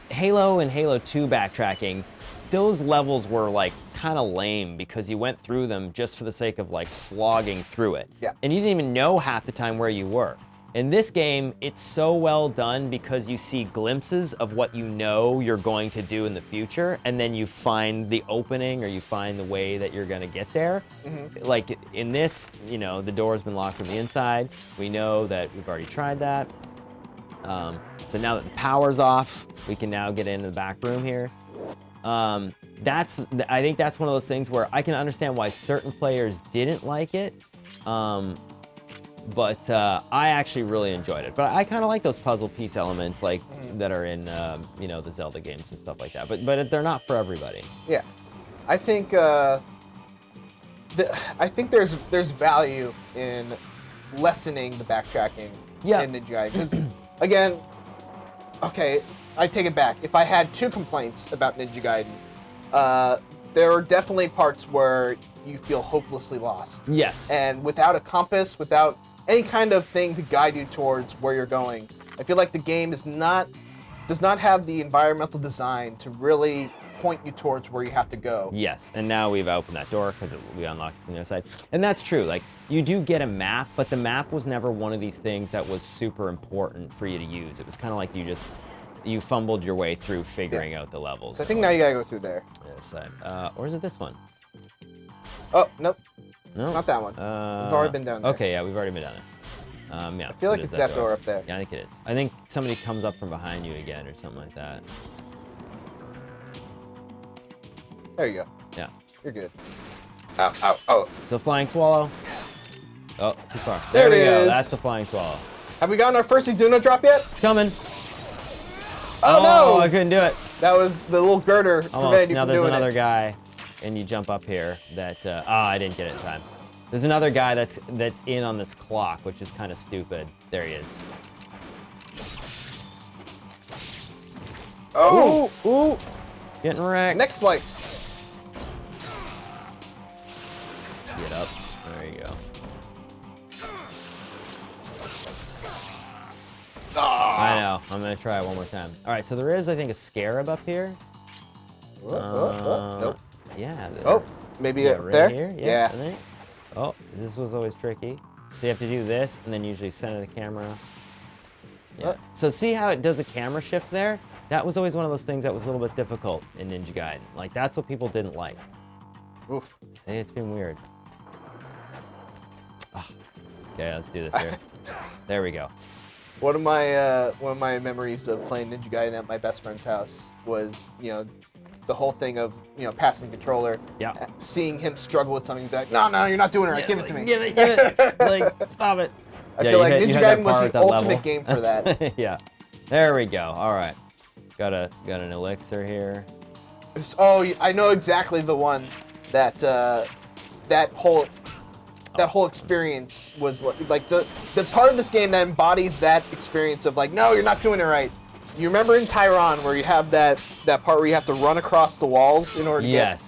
Halo and Halo 2 backtracking. Those levels were like kind of lame because you went through them just for the sake of like slogging through it. Yeah. And you didn't even know half the time where you were. In this game, it's so well done because you see glimpses of what you know you're going to do in the future, and then you find the opening or you find the way that you're going to get there. Mm-hmm. Like in this, you know, the door's been locked from the inside. We know that we've already tried that. So now that the power's off, we can now get into the back room here. I think that's one of those things where I can understand why certain players didn't like it. But I actually really enjoyed it. But I kind of like those puzzle piece elements, like that are in you know, the Zelda games and stuff like that. But they're not for everybody. Yeah, I think there's value in lessening the backtracking in Ninja Gaiden because again, Okay, I take it back. If I had 2 complaints about Ninja Gaiden, there are definitely parts where you feel hopelessly lost. Yes. And without a compass, without any kind of thing to guide you towards where you're going, I feel like the game does not have the environmental design to really point you towards where you have to go. Yes, and now we've opened that door because we unlocked it from the other side. And that's true, like, you do get a map, but the map was never one of these things that was super important for you to use. It was kind of like you fumbled your way through figuring out the levels. So I think now you gotta go through there. This side. Or is it this one? Oh, nope. No? Not that one. We've already been down there. Okay, yeah, we've already been down there. Yeah, I feel like it's that door up there. Yeah, I think it is. I think somebody comes up from behind you again or something like that. There you go. Yeah. You're good. Ow, ow, oh. So flying swallow. Oh, too far. There we it go. is. That's the flying swallow. Have we gotten our first Izuna drop yet? It's coming. Oh, no! I couldn't do it. That was the little girder prevented you Now from there's doing another it. guy, and you jump up here that, I didn't get it in time. There's another guy that's in on this clock, which is kind of stupid. There he is. Oh! Ooh! Getting wrecked. Next slice. Get up. There you go. Oh. I know. I'm gonna try it one more time. All right. So there is, I think, a scarab up here. Nope. Yeah. Oh, maybe Yeah, up right there? here. Yeah. I think. Oh, this was always tricky. So you have to do this, and then usually center the camera. Yeah. So see how it does a camera shift there? That was always one of those things that was a little bit difficult in Ninja Gaiden. Like, that's what people didn't like. Oof. Say it's been weird. Oh. Yeah, let's do this here. There we go. One of my memories of playing Ninja Gaiden at my best friend's house was, the whole thing of, passing the controller. Yeah. Seeing him struggle with something, be like, no, you're not doing it right. Give it to me. Give it. Like, stop it. I feel like Ninja Gaiden was the ultimate level. game for that. Yeah. There we go. All right. Got an elixir here. Oh, I know exactly the one that that whole experience was like the part of this game that embodies that experience of like, no, you're not doing it right. You remember in Tairon where you have that part where you have to run across the walls in order to get...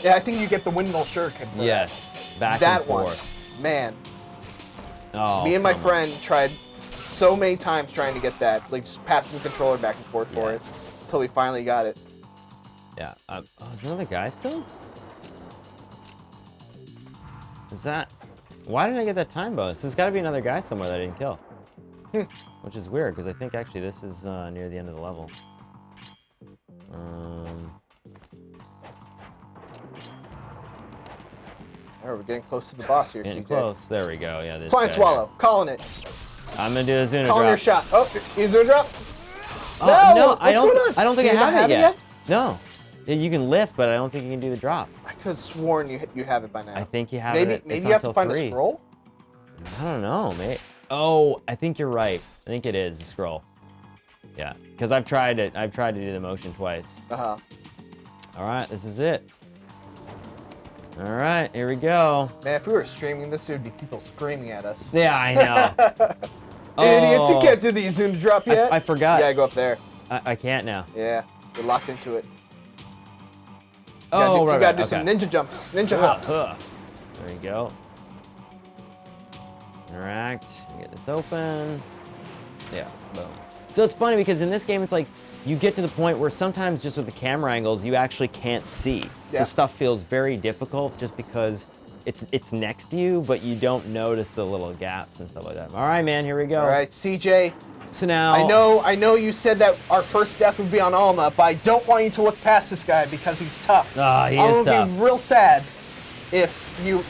Yeah, I think you get the windmill shuriken for Back that and one. forth. Man. Oh, Me and my friend tried so many times trying to get that, like just passing the controller back and forth for it, until we finally got it. Yeah. Oh, is another guy still? Is that... Why did I get that time bonus? There's got to be another guy somewhere that I didn't kill. Which is weird, because I think actually this is near the end of the level. All right, we're getting close to the boss here, Getting CJ. close. There we go. Yeah, this Flying guy swallow. here. Calling it. I'm gonna do a Zuna Calling drop. your shot. Oh, Izuna drop? Oh, No! I don't. What's going on? I don't think Do I you not have it have it yet. No. Yeah, you can lift, but I don't think you can do the drop. I could have sworn you have it by now. I think you have maybe it. Maybe you have to find a scroll. scroll? I don't know, mate. Oh, I think you're right. I think it is a scroll. Yeah, because I've tried it. I've tried to do the motion twice. Uh-huh. All right, this is it. All right, here we go. Man, if we were streaming this, there would be people screaming at us. Yeah, I know. Idiots, you can't do the Izuna drop yet. I forgot. Yeah, go up there. I can't now. Yeah, we're locked into it. Oh, right. You gotta do some ninja jumps, ninja hops. There you go. Interact. Get this open. Yeah, boom. So it's funny because in this game, it's like you get to the point where sometimes just with the camera angles, you actually can't see. Yeah. So stuff feels very difficult just because it's next to you, but you don't notice the little gaps and stuff like that. All right, man, here we go. All right, CJ. So now I know you said that our first death would be on Alma, but I don't want you to look past this guy because he's tough. He is tough. I'm gonna be real sad if you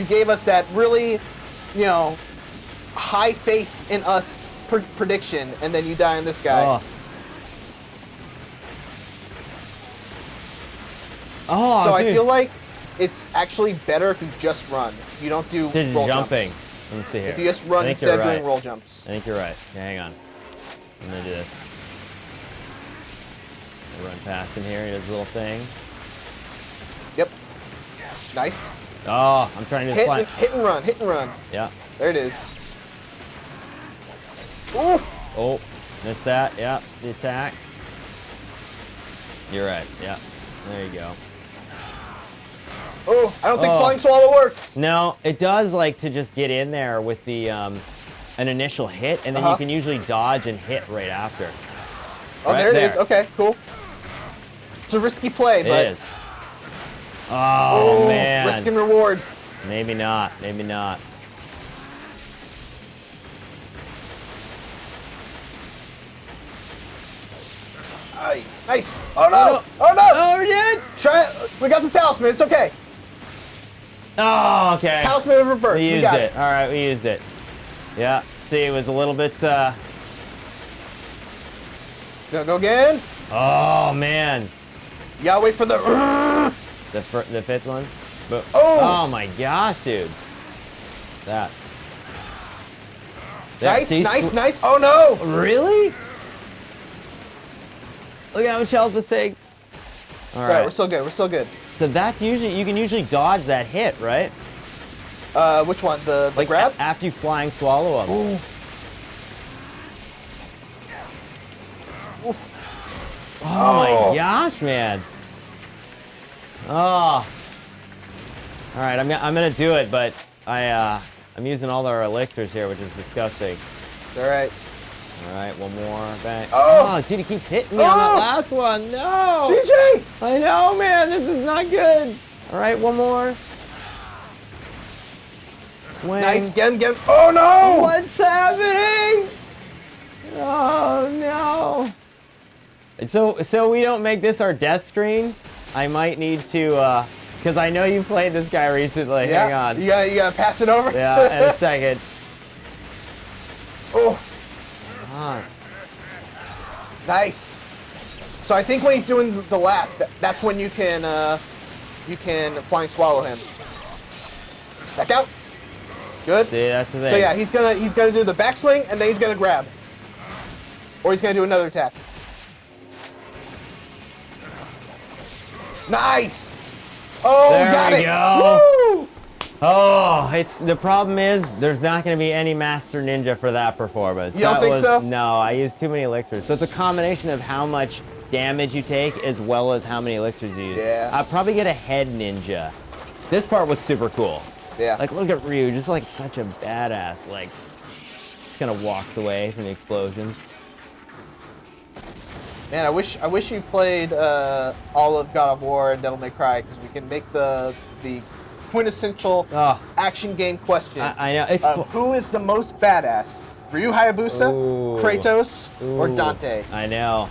gave us that really, high faith in us prediction, and then you die on this guy. So dude. I feel like it's actually better if you just run. You don't do roll jumping. jumps. Let me see here. If you just run instead of doing roll jumps. I think you're right. Yeah, hang on. I'm gonna do this. I'll run past him here. He does a little thing. Yep. Nice. Oh, I'm trying to do hit and run. Hit and run. Yeah. There it is. Ooh. Oh. Missed that. Yep. The attack. You're right. Yep. There you go. Oh, I don't think Flying Swallow works. No, it does like to just get in there with the an initial hit, and then you can usually dodge and hit right after. Oh, there it is. Okay, cool. It's a risky play, but... It is. Oh, man. Risk and reward. Maybe not. Maybe not. Aye, nice. Oh, no. Oh, no. Oh, we did. Try it. We got the talisman. It's okay. Oh, okay. Talisman of Rebirth. We used got it. All right, we used it. Yeah. See, it was a little bit... So go again. Oh, man. You gotta wait for the... The fifth one? But, oh my gosh, dude. That. Nice, nice. Oh, no. Really? Look at how much health this takes. All right. We're still good. We're still good. So that's usually, you can usually dodge that hit, right? Which one? The grab? After you flying swallow them. Ooh. Oh my gosh, man. Oh. All right, I'm gonna do it, but I'm using all our elixirs here, which is disgusting. It's all right. All right, one more. Bang. Oh, dude, he keeps hitting me on that last one. No. CJ! I know, man. This is not good. All right, one more. Swing. Nice, get him. Oh, no! What's happening? Oh, no. So we don't make this our death screen? I might need to, because I know you played this guy recently. Yeah, hang on. You gotta pass it over? Yeah, in a second. Oh. Come on. Nice. So I think when he's doing the lap, that's when you can flying swallow him. Back out. Good. See, that's the thing. So yeah, he's gonna do the backswing and then he's gonna grab, or he's gonna do another attack. Nice. Oh, there got we it. Go. Woo! Oh, the problem is there's not going to be any Master Ninja for that performance. You don't think so? No, I used too many elixirs. So it's a combination of how much damage you take as well as how many elixirs you use. Yeah. I'd probably get a head ninja. This part was super cool. Yeah. Like, look at Ryu, just like such a badass. Like, just kind of walks away from the explosions. Man, I wish you've played all of God of War and Devil May Cry, because we can make the quintessential action game question. I know. It's who is the most badass? Ryu Hayabusa, Ooh. Kratos, or Ooh. Dante? I know.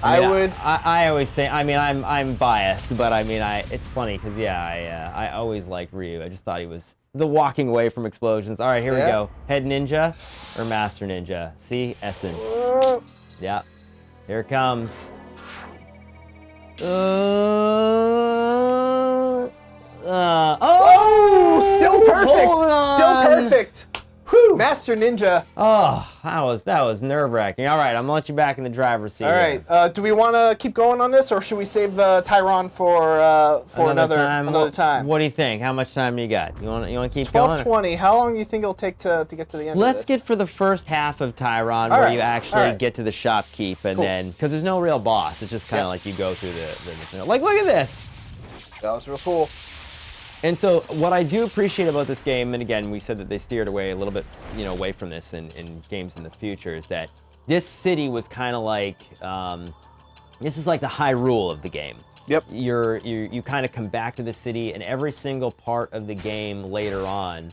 I always think. I mean, I'm biased, but I mean, it's funny because I always liked Ryu. I just thought he was the walking away from explosions. All right, here we go. Head ninja or master ninja? See, essence. Yeah, here it comes. Oh, still perfect. Hold on. Still perfect. Whew. Master Ninja. Oh, that was nerve-wracking. All right, I'm gonna let you back in the driver's seat. All right. Do we want to keep going on this, or should we save Tairon for another time? What do you think? How much time do you got? You want to keep 12:20. How long do you think it'll take to get to the end? Let's of this? get for the first half of Tairon, where you actually get to the shopkeep, and then because there's no real boss, it's just kind of like you go through the like. Look at this. That was real cool. And so what I do appreciate about this game, and again, we said that they steered away a little bit, away from this in games in the future, is that this city was kind of like, this is like the Hyrule of the game. Yep. You kind of come back to the city, and every single part of the game later on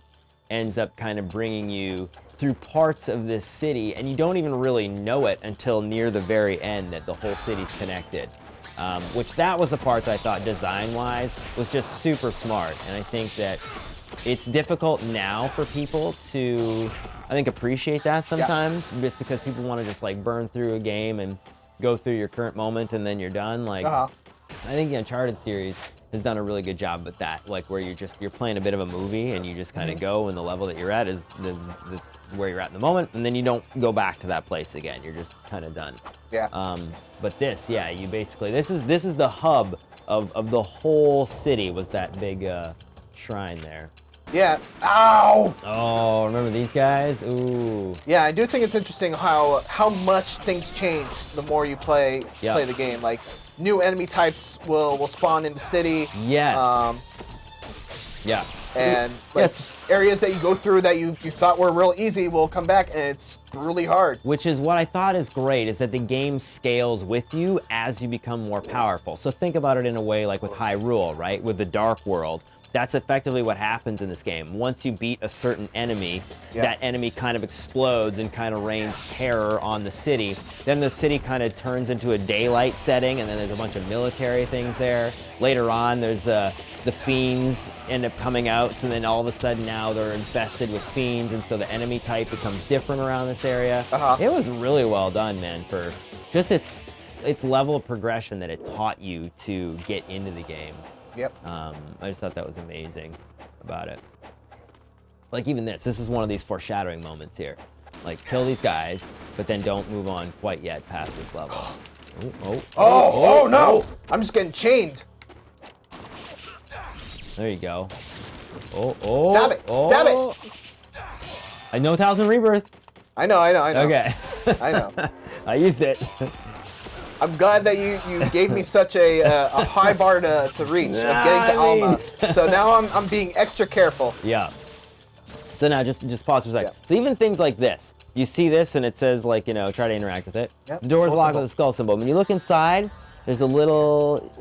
ends up kind of bringing you through parts of this city, and you don't even really know it until near the very end that the whole city's connected. Which that was the part that I thought design-wise was just super smart. And I think that it's difficult now for people to, I think, appreciate that sometimes, just because people want to just like burn through a game and go through your current moment and then you're done. Like, I think the Uncharted series has done a really good job with that, like where you're playing a bit of a movie and you just kind of go, and the level that you're at is the where you're at in the moment, and then you don't go back to that place again. You're just kind of done. Yeah. But this, you basically, this is the hub of the whole city, was that big shrine there. Yeah. Ow! Oh, remember these guys? Ooh. Yeah, I do think it's interesting how much things change the more you play the game. Like new enemy types will spawn in the city. Yes. Yeah. And like areas that you go through that you thought were real easy will come back, and it's really hard. Which is what I thought is great, is that the game scales with you as you become more powerful. So think about it in a way like with Hyrule, right? With the Dark World. That's effectively what happens in this game. Once you beat a certain enemy, that enemy kind of explodes and kind of rains terror on the city. Then the city kind of turns into a daylight setting, and then there's a bunch of military things there. Later on, there's the fiends end up coming out, so then all of a sudden now they're infested with fiends, and so the enemy type becomes different around this area. It was really well done, man, for just its level of progression that it taught you to get into the game. Yep. I just thought that was amazing about it. Like even this is one of these foreshadowing moments here. Like kill these guys, but then don't move on quite yet past this level. Oh no! I'm just getting chained. There you go. Stab it! Stab it! I know 1000 Rebirth. I know. Okay. I know. I used it. I'm glad that you gave me such a high bar to reach of getting to Alma. So now I'm being extra careful. Yeah. So now just pause for a second. Yeah. So even things like this, you see this and it says like, you know, try to interact with it. Yep. The door's Skull locked symbol. with a skull symbol. When you look inside, there's a little,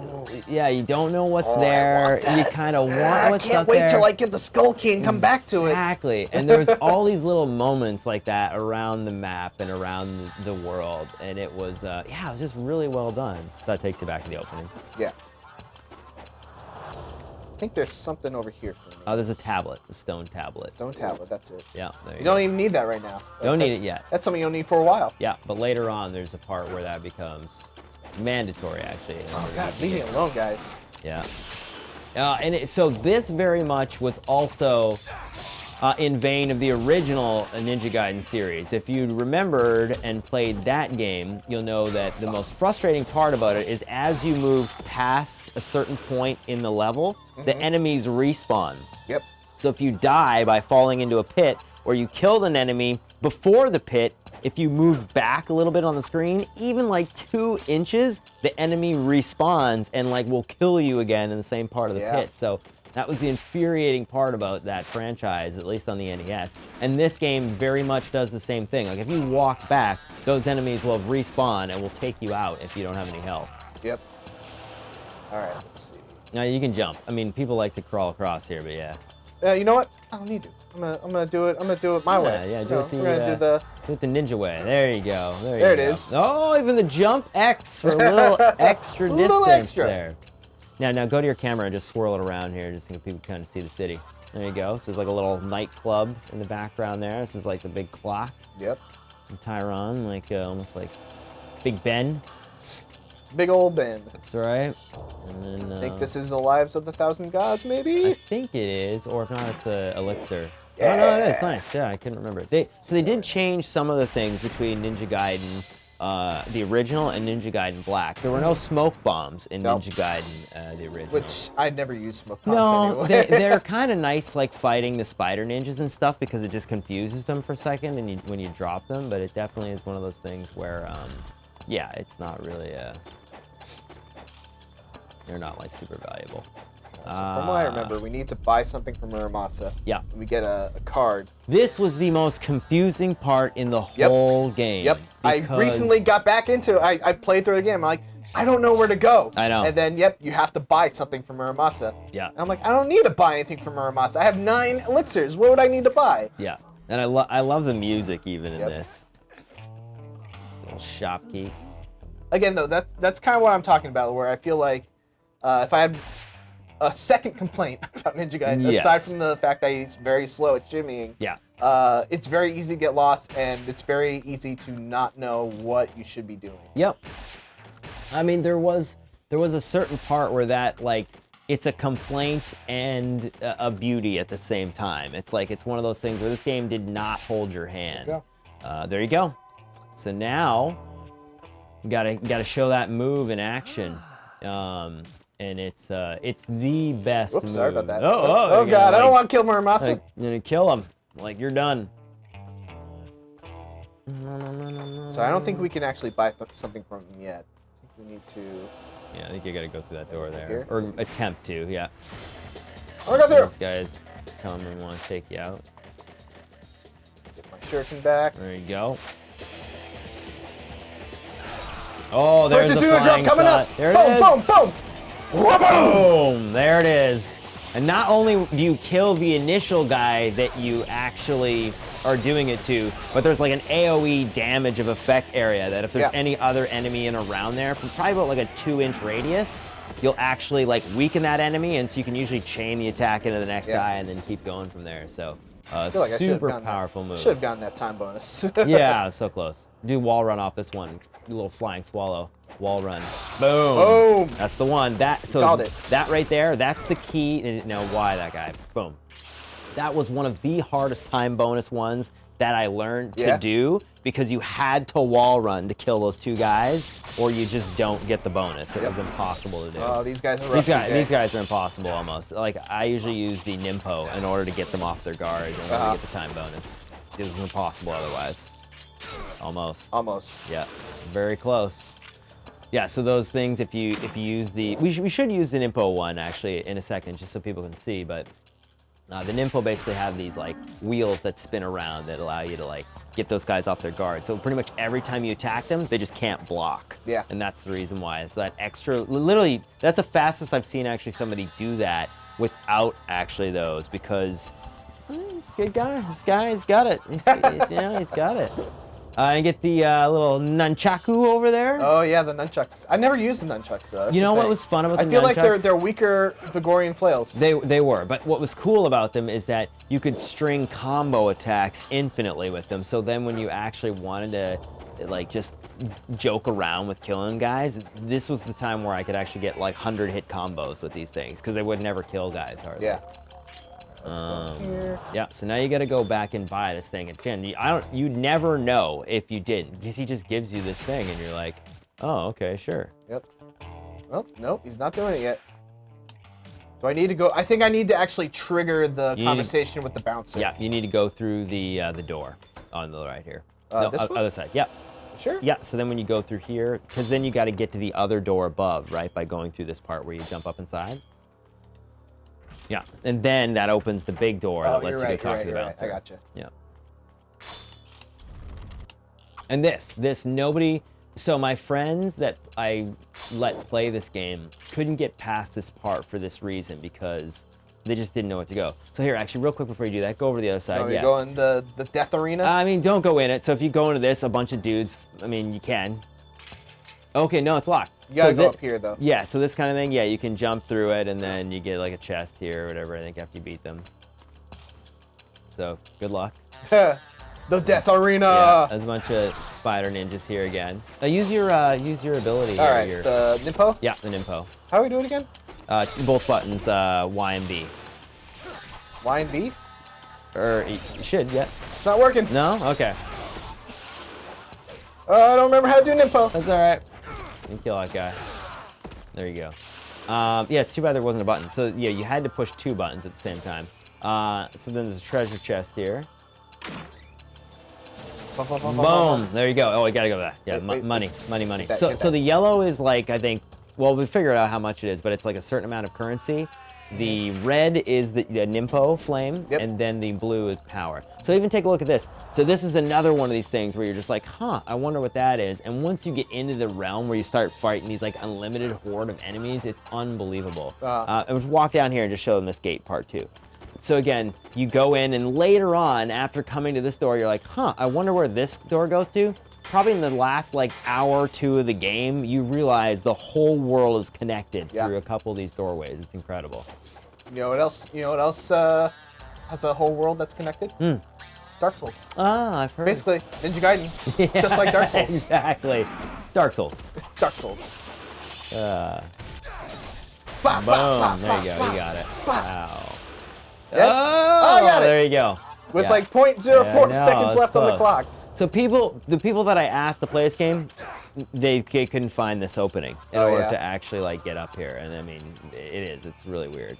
you don't know what's there. You kind of want what's up there. I can't wait till I get the skull key and come back to it. Exactly. And there's all these little moments like that around the map and around the world. And it was, it was just really well done. So that takes you back to the opening. Yeah. I think there's something over here for me. Oh, there's a tablet, a stone tablet. Stone tablet, that's it. Yeah, there You you go. don't even need that right now. Don't need it yet. That's something you'll need for a while. Yeah, but later on, there's a part where that becomes mandatory, actually. Oh God, leave me alone, guys. Yeah. So this very much was also in vein of the original Ninja Gaiden series. If you remembered and played that game, you'll know that the most frustrating part about it is as you move past a certain point in the level, the enemies respawn. Yep. So if you die by falling into a pit, or you killed an enemy before the pit, if you move back a little bit on the screen, even like 2 inches, the enemy respawns and like will kill you again in the same part of the pit. So that was the infuriating part about that franchise, at least on the NES. And this game very much does the same thing. Like if you walk back, those enemies will respawn and will take you out if you don't have any health. Yep. All right, let's see. Now you can jump. I mean, people like to crawl across here, but yeah. You know what? I don't need to. I'm gonna do it. I'm gonna do it my way. Yeah, do it the ninja way. There you go. There it is. Oh, even the jump X for a little extra distance little extra. there. Now go to your camera and just swirl it around here, just so people kind of see the city. There you go. So there's like a little nightclub in the background there. This is like the big clock. Yep. In Tairon, like almost like Big Ben. Big old Ben. That's right. And then, I think this is the Lives of the Thousand Gods, maybe? I think it is, or if not, it's a elixir. Yeah. Oh, no, it is. Nice. Yeah, I couldn't remember. They did change some of the things between Ninja Gaiden, the original, and Ninja Gaiden Black. There were no smoke bombs in Ninja Gaiden, the original. Which I'd never used smoke bombs anyway. they're kind of nice, like fighting the spider ninjas and stuff, because it just confuses them for a second and when you drop them, but it definitely is one of those things where, yeah, it's not really they're not like super valuable. So from what I remember, we need to buy something from Muramasa. Yeah. We get a card. This was the most confusing part in the whole game. Yep. I recently got back into it. I played through the game. I'm like, I don't know where to go. I know. And then, you have to buy something from Muramasa. Yeah. And I'm like, I don't need to buy anything from Muramasa. I have 9 elixirs. What would I need to buy? Yeah. And I love the music even in this. Little shop key. Again, though, that's kind of what I'm talking about, where I feel like if I had a second complaint about Ninja Gaiden, aside from the fact that he's very slow at shimmying, it's very easy to get lost, and it's very easy to not know what you should be doing. Yep. I mean, there was a certain part where that, like, it's a complaint and a beauty at the same time. It's like, it's one of those things where this game did not hold your hand. There you go. So now, you gotta show that move in action. and it's the best Oops, move. sorry about that. Oh God, I don't want to kill Muramasa. You're gonna kill him. Like, you're done. So I don't think we can actually buy something from him yet. I think we need to... Yeah, I think you gotta go through that door there. Here? Or attempt to, yeah. I'm gonna go through! These guys come and want to take you out. Get my shuriken back. There you go. Oh, there's First the Izuna flying jump coming shot. up! There it Boom, is. boom, boom! Boom! There it is. And not only do you kill the initial guy that you actually are doing it to, but there's like an AoE damage of effect area that if there's any other enemy in around there, from probably about like a 2-inch radius, you'll actually like weaken that enemy, and so you can usually chain the attack into the next guy and then keep going from there. So, like super powerful move. Should have gotten that time bonus. Yeah, so close. Do wall run off this one. Do a little flying swallow. Wall run. Boom. Boom. That's the one. That right there, that's the key. Now, why that guy? Boom. That was one of the hardest time bonus ones that I learned to do, because you had to wall run to kill those 2 guys, or you just don't get the bonus. It was impossible to do. Oh, these guys are rough. These guys are impossible almost. Like, I usually use the Nimpo in order to get them off their guard and to get the time bonus. It was impossible otherwise. Almost. Almost. Yeah, very close. Yeah, so those things, if you use the, we should use the Nimpo one actually in a second, just so people can see, but the Nimpo basically have these like wheels that spin around that allow you to like get those guys off their guard. So pretty much every time you attack them, they just can't block. Yeah. And that's the reason why. So that extra, literally, that's the fastest I've seen actually somebody do that without actually those, because he's a good guy. This guy's got it. He's got it. And get the little nunchaku over there. Oh yeah, the nunchucks. I never used the nunchucks though. You know what was fun about the nunchucks? I feel like they're weaker Vigorian flails. They were, but what was cool about them is that you could string combo attacks infinitely with them. So then when you actually wanted to like just joke around with killing guys, this was the time where I could actually get like 100-hit combos with these things, because they would never kill guys hardly. Yeah. Let's go here. Yeah, so now you got to go back and buy this thing at Jen. You never know if you didn't, because he just gives you this thing, and you're like, oh, okay, sure. Yep. Well, nope, he's not doing it yet. Do I need to go? I think I need to actually trigger the conversation with the bouncer. Yeah, you need to go through the door on the right here. No, this one? Other side. Yep. Sure. Yeah. So then when you go through here, because then you got to get to the other door above, right? By going through this part where you jump up inside. Yeah, and then that opens the big door that lets you go talk to the bouncer. I gotcha. Yeah. And this nobody. So my friends that I let play this game couldn't get past this part for this reason, because they just didn't know what to go. So here, actually, real quick before you do that, go over to the other side. Oh, you go in the death arena? I mean, don't go in it. So if you go into this, a bunch of dudes, I mean, you can. Okay, no, it's locked. You gotta go up here, though. Yeah, so this kind of thing, yeah, you can jump through it, and then you get like a chest here or whatever, I think, after you beat them. So, good luck. The death arena! Yeah, there's a bunch of spider ninjas here again. Use your ability here. Alright, the Nimpo? Yeah, the Nimpo. How do we do it again? Both buttons, Y and B. Y and B? Or, you should, yeah. It's not working. No? Okay. I don't remember how to do Nimpo. That's alright. You kill that guy. There you go. Yeah, it's too bad there wasn't a button. So yeah, you had to push 2 buttons at the same time. So then there's a treasure chest here. Boom! There you go. Oh, you gotta go there. Yeah, money. So the yellow is like, I think, well, we figured out how much it is, but it's like a certain amount of currency. The red is the Nimpo flame, and then the blue is power. So even take a look at this. So this is another one of these things where you're just like, huh, I wonder what that is. And once you get into the realm where you start fighting these like unlimited horde of enemies, it's unbelievable. And we'll just walk down here and just show them this gate part 2. So again, you go in, and later on, after coming to this door, you're like, huh, I wonder where this door goes to. Probably in the last like hour or 2 of the game, you realize the whole world is connected through a couple of these doorways. It's incredible. You know what else? Has a whole world that's connected? Dark Souls. Ah, I've heard. Basically, Ninja Gaiden, just like Dark Souls. Exactly. Dark Souls. Dark Souls. Boom. There you go. You got it. Wow. Yeah. Oh, I got it. There you go. With like 0.04 seconds left on the clock. So the people that I asked to play this game, they couldn't find this opening in order yeah. to actually like get up here, and I mean, it's really weird.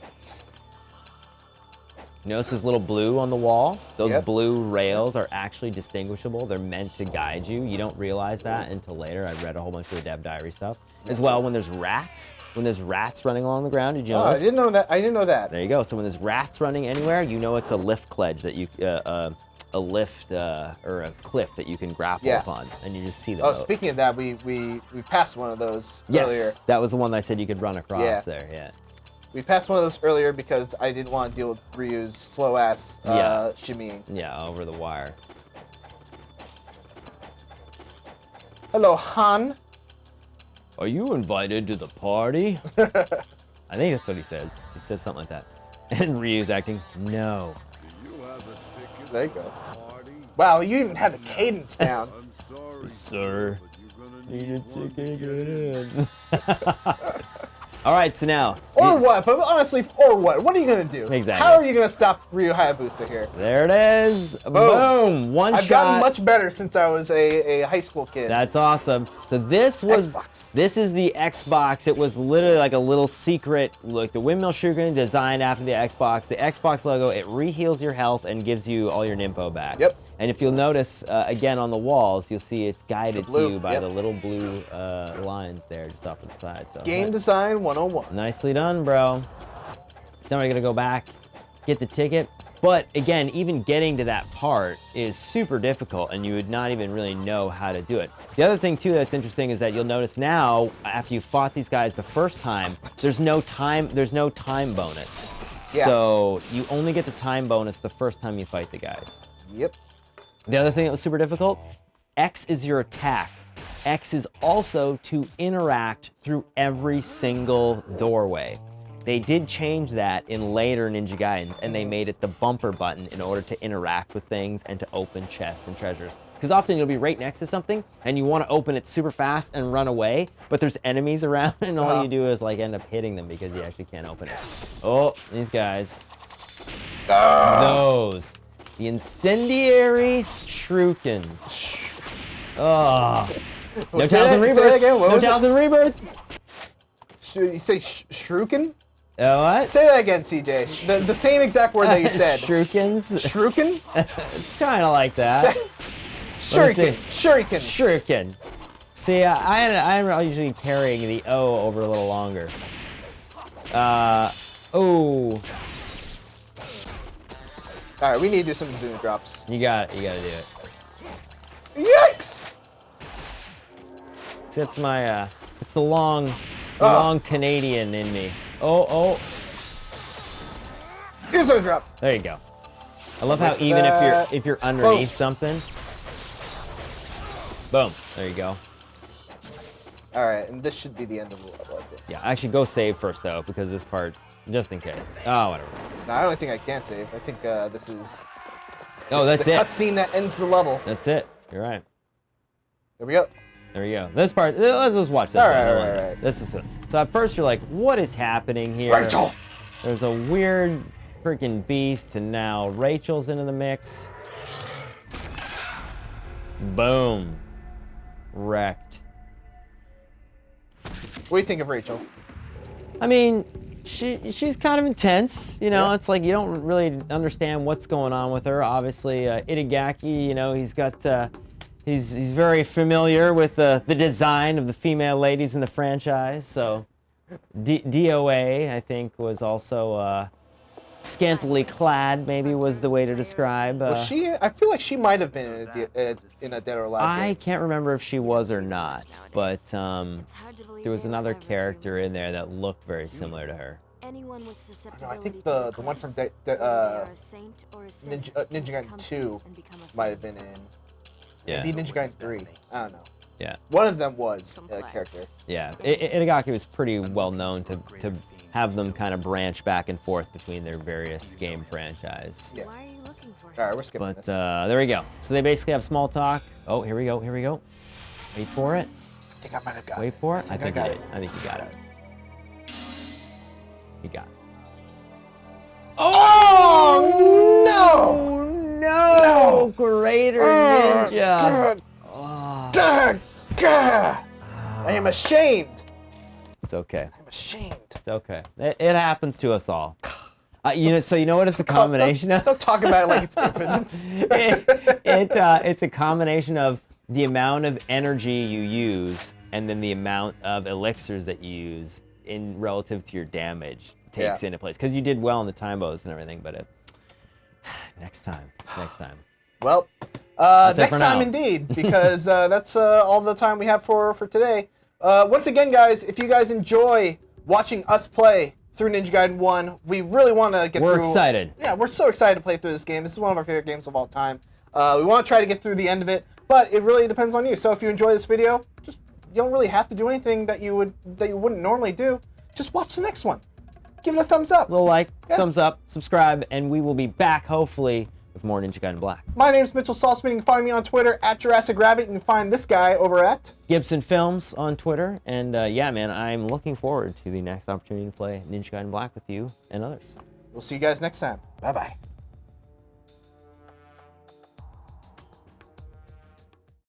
Notice this little blue on the wall? Those blue rails are actually distinguishable. They're meant to guide you. You don't realize that until later. I read a whole bunch of the dev diary stuff. As well, when there's rats running along the ground, did you know I didn't know that. I didn't know that. There you go. So when there's rats running anywhere, you know it's a lift ledge that you, a lift or a cliff that you can grapple upon, and you just see them. Oh, speaking of that, we passed one of those earlier. Yes, that was the one that I said you could run across there. Yeah. We passed one of those earlier because I didn't want to deal with Ryu's slow ass shimmying. Yeah, over the wire. Hello, Han. Are you invited to the party? I think that's what he says. He says something like that. And Ryu's acting, no. There you go. Wow, you even had the cadence down. Sir, need a ticket to get in. All right, so now. Or what? But honestly, or what? What are you gonna do? Exactly. How are you gonna stop Ryu Hayabusa here? There it is. Boom. One shot. I've gotten much better since I was a high school kid. That's awesome. So this was Xbox. This is the Xbox. It was literally like a little secret, like the windmill shuriken designed after the Xbox. The Xbox logo, it reheals your health and gives you all your Nimpo back. Yep. And if you'll notice, again on the walls, you'll see it's guided to you by the little blue lines there just off to the side. So Game design 101. nicely done, bro. So now we're gonna go back, get the ticket. But again, even getting to that part is super difficult, and you would not even really know how to do it. The other thing too that's interesting is that you'll notice now, after you fought these guys the first time, there's no time bonus. Yeah. So you only get the time bonus the first time you fight the guys. Yep. The other thing that was super difficult, X is your attack. X is also to interact through every single doorway. They did change that in later Ninja Gaidens, and they made it the bumper button in order to interact with things and to open chests and treasures. Because often you'll be right next to something, and you want to open it super fast and run away, but there's enemies around, and all you do is like end up hitting them because you actually can't open it. Oh, these guys. Those. The incendiary shurikens. Oh. No Talisman Rebirth. No Talisman Rebirth. You say shuriken? What? Say that again, CJ. The same exact word that you said. Shurikens. Shuriken? It's kind of like that. Shuriken. Shuriken. Shuriken. See, I'm usually carrying the O over a little longer. Oh. All right, we need to do some zoom drops. You got to do it. Yikes! See, it's my, it's the long Canadian in me. Oh. Zoom drop. There you go. I love how even if you're underneath something. Boom. There you go. All right, and this should be the end of the level, I think. Yeah, actually go save first though, because this part, just in case. Oh, whatever. No, I don't think I can save. I think this is. Oh, that's the it. cutscene that ends the level. That's it. You're right. There we go. There we go. This part, let's watch this. All right. This is so at first you're like, what is happening here? Rachel. There's a weird freaking beast, and now Rachel's into the mix. Boom. Wrecked. What do you think of Rachel? I mean, she's kind of intense, you know. It's like you don't really understand what's going on with her. Obviously, Itagaki, you know, he's got he's very familiar with the design of the female ladies in the franchise. So DOA, I think, was also scantily clad, maybe was the way to describe. Was she? I feel like she might have been in a Dead or Alive game. I can't remember if she was or not, but there was another character in there that looked very similar to her. No, I think the one from Ninja Gaiden 2 might have been in. Yeah. Maybe Ninja Gaiden 3. I don't know. Yeah. One of them was a character. Yeah. Itagaki was pretty well known to have them kind of branch back and forth between their various game franchise. Yeah. All right, we're skipping this. But there we go. So they basically have small talk. Oh, here we go. Wait for it. I think I might have got it. Wait for it. I think I got it. I think you got it. You got it. Oh no! Greater Ninja. God. I am ashamed. It's okay. I'm ashamed. It's okay. It happens to us all. So you know what it's a combination of? Don't talk about it like it's infinite. It's a combination of the amount of energy you use and then the amount of elixirs that you use in relative to your damage takes into place. Because you did well in the time bows and everything, but next time. Well, next time indeed, because that's all the time we have for today. Once again, guys, if you guys enjoy watching us play through Ninja Gaiden 1, we really want to get through. We're excited. Yeah, we're so excited to play through this game. This is one of our favorite games of all time. We want to try to get through the end of it, but it really depends on you. So if you enjoy this video, you don't really have to do anything that you wouldn't normally do. Just watch the next one. Give it a thumbs up. Little like, thumbs up, subscribe, and we will be back hopefully with more Ninja Gaiden Black. My name's Mitchell Saltzman. You can find me on Twitter at Jurassic Rabbit. You can find this guy over at Gibson Films on Twitter. And yeah, man, I'm looking forward to the next opportunity to play Ninja Gaiden Black with you and others. We'll see you guys next time. Bye-bye.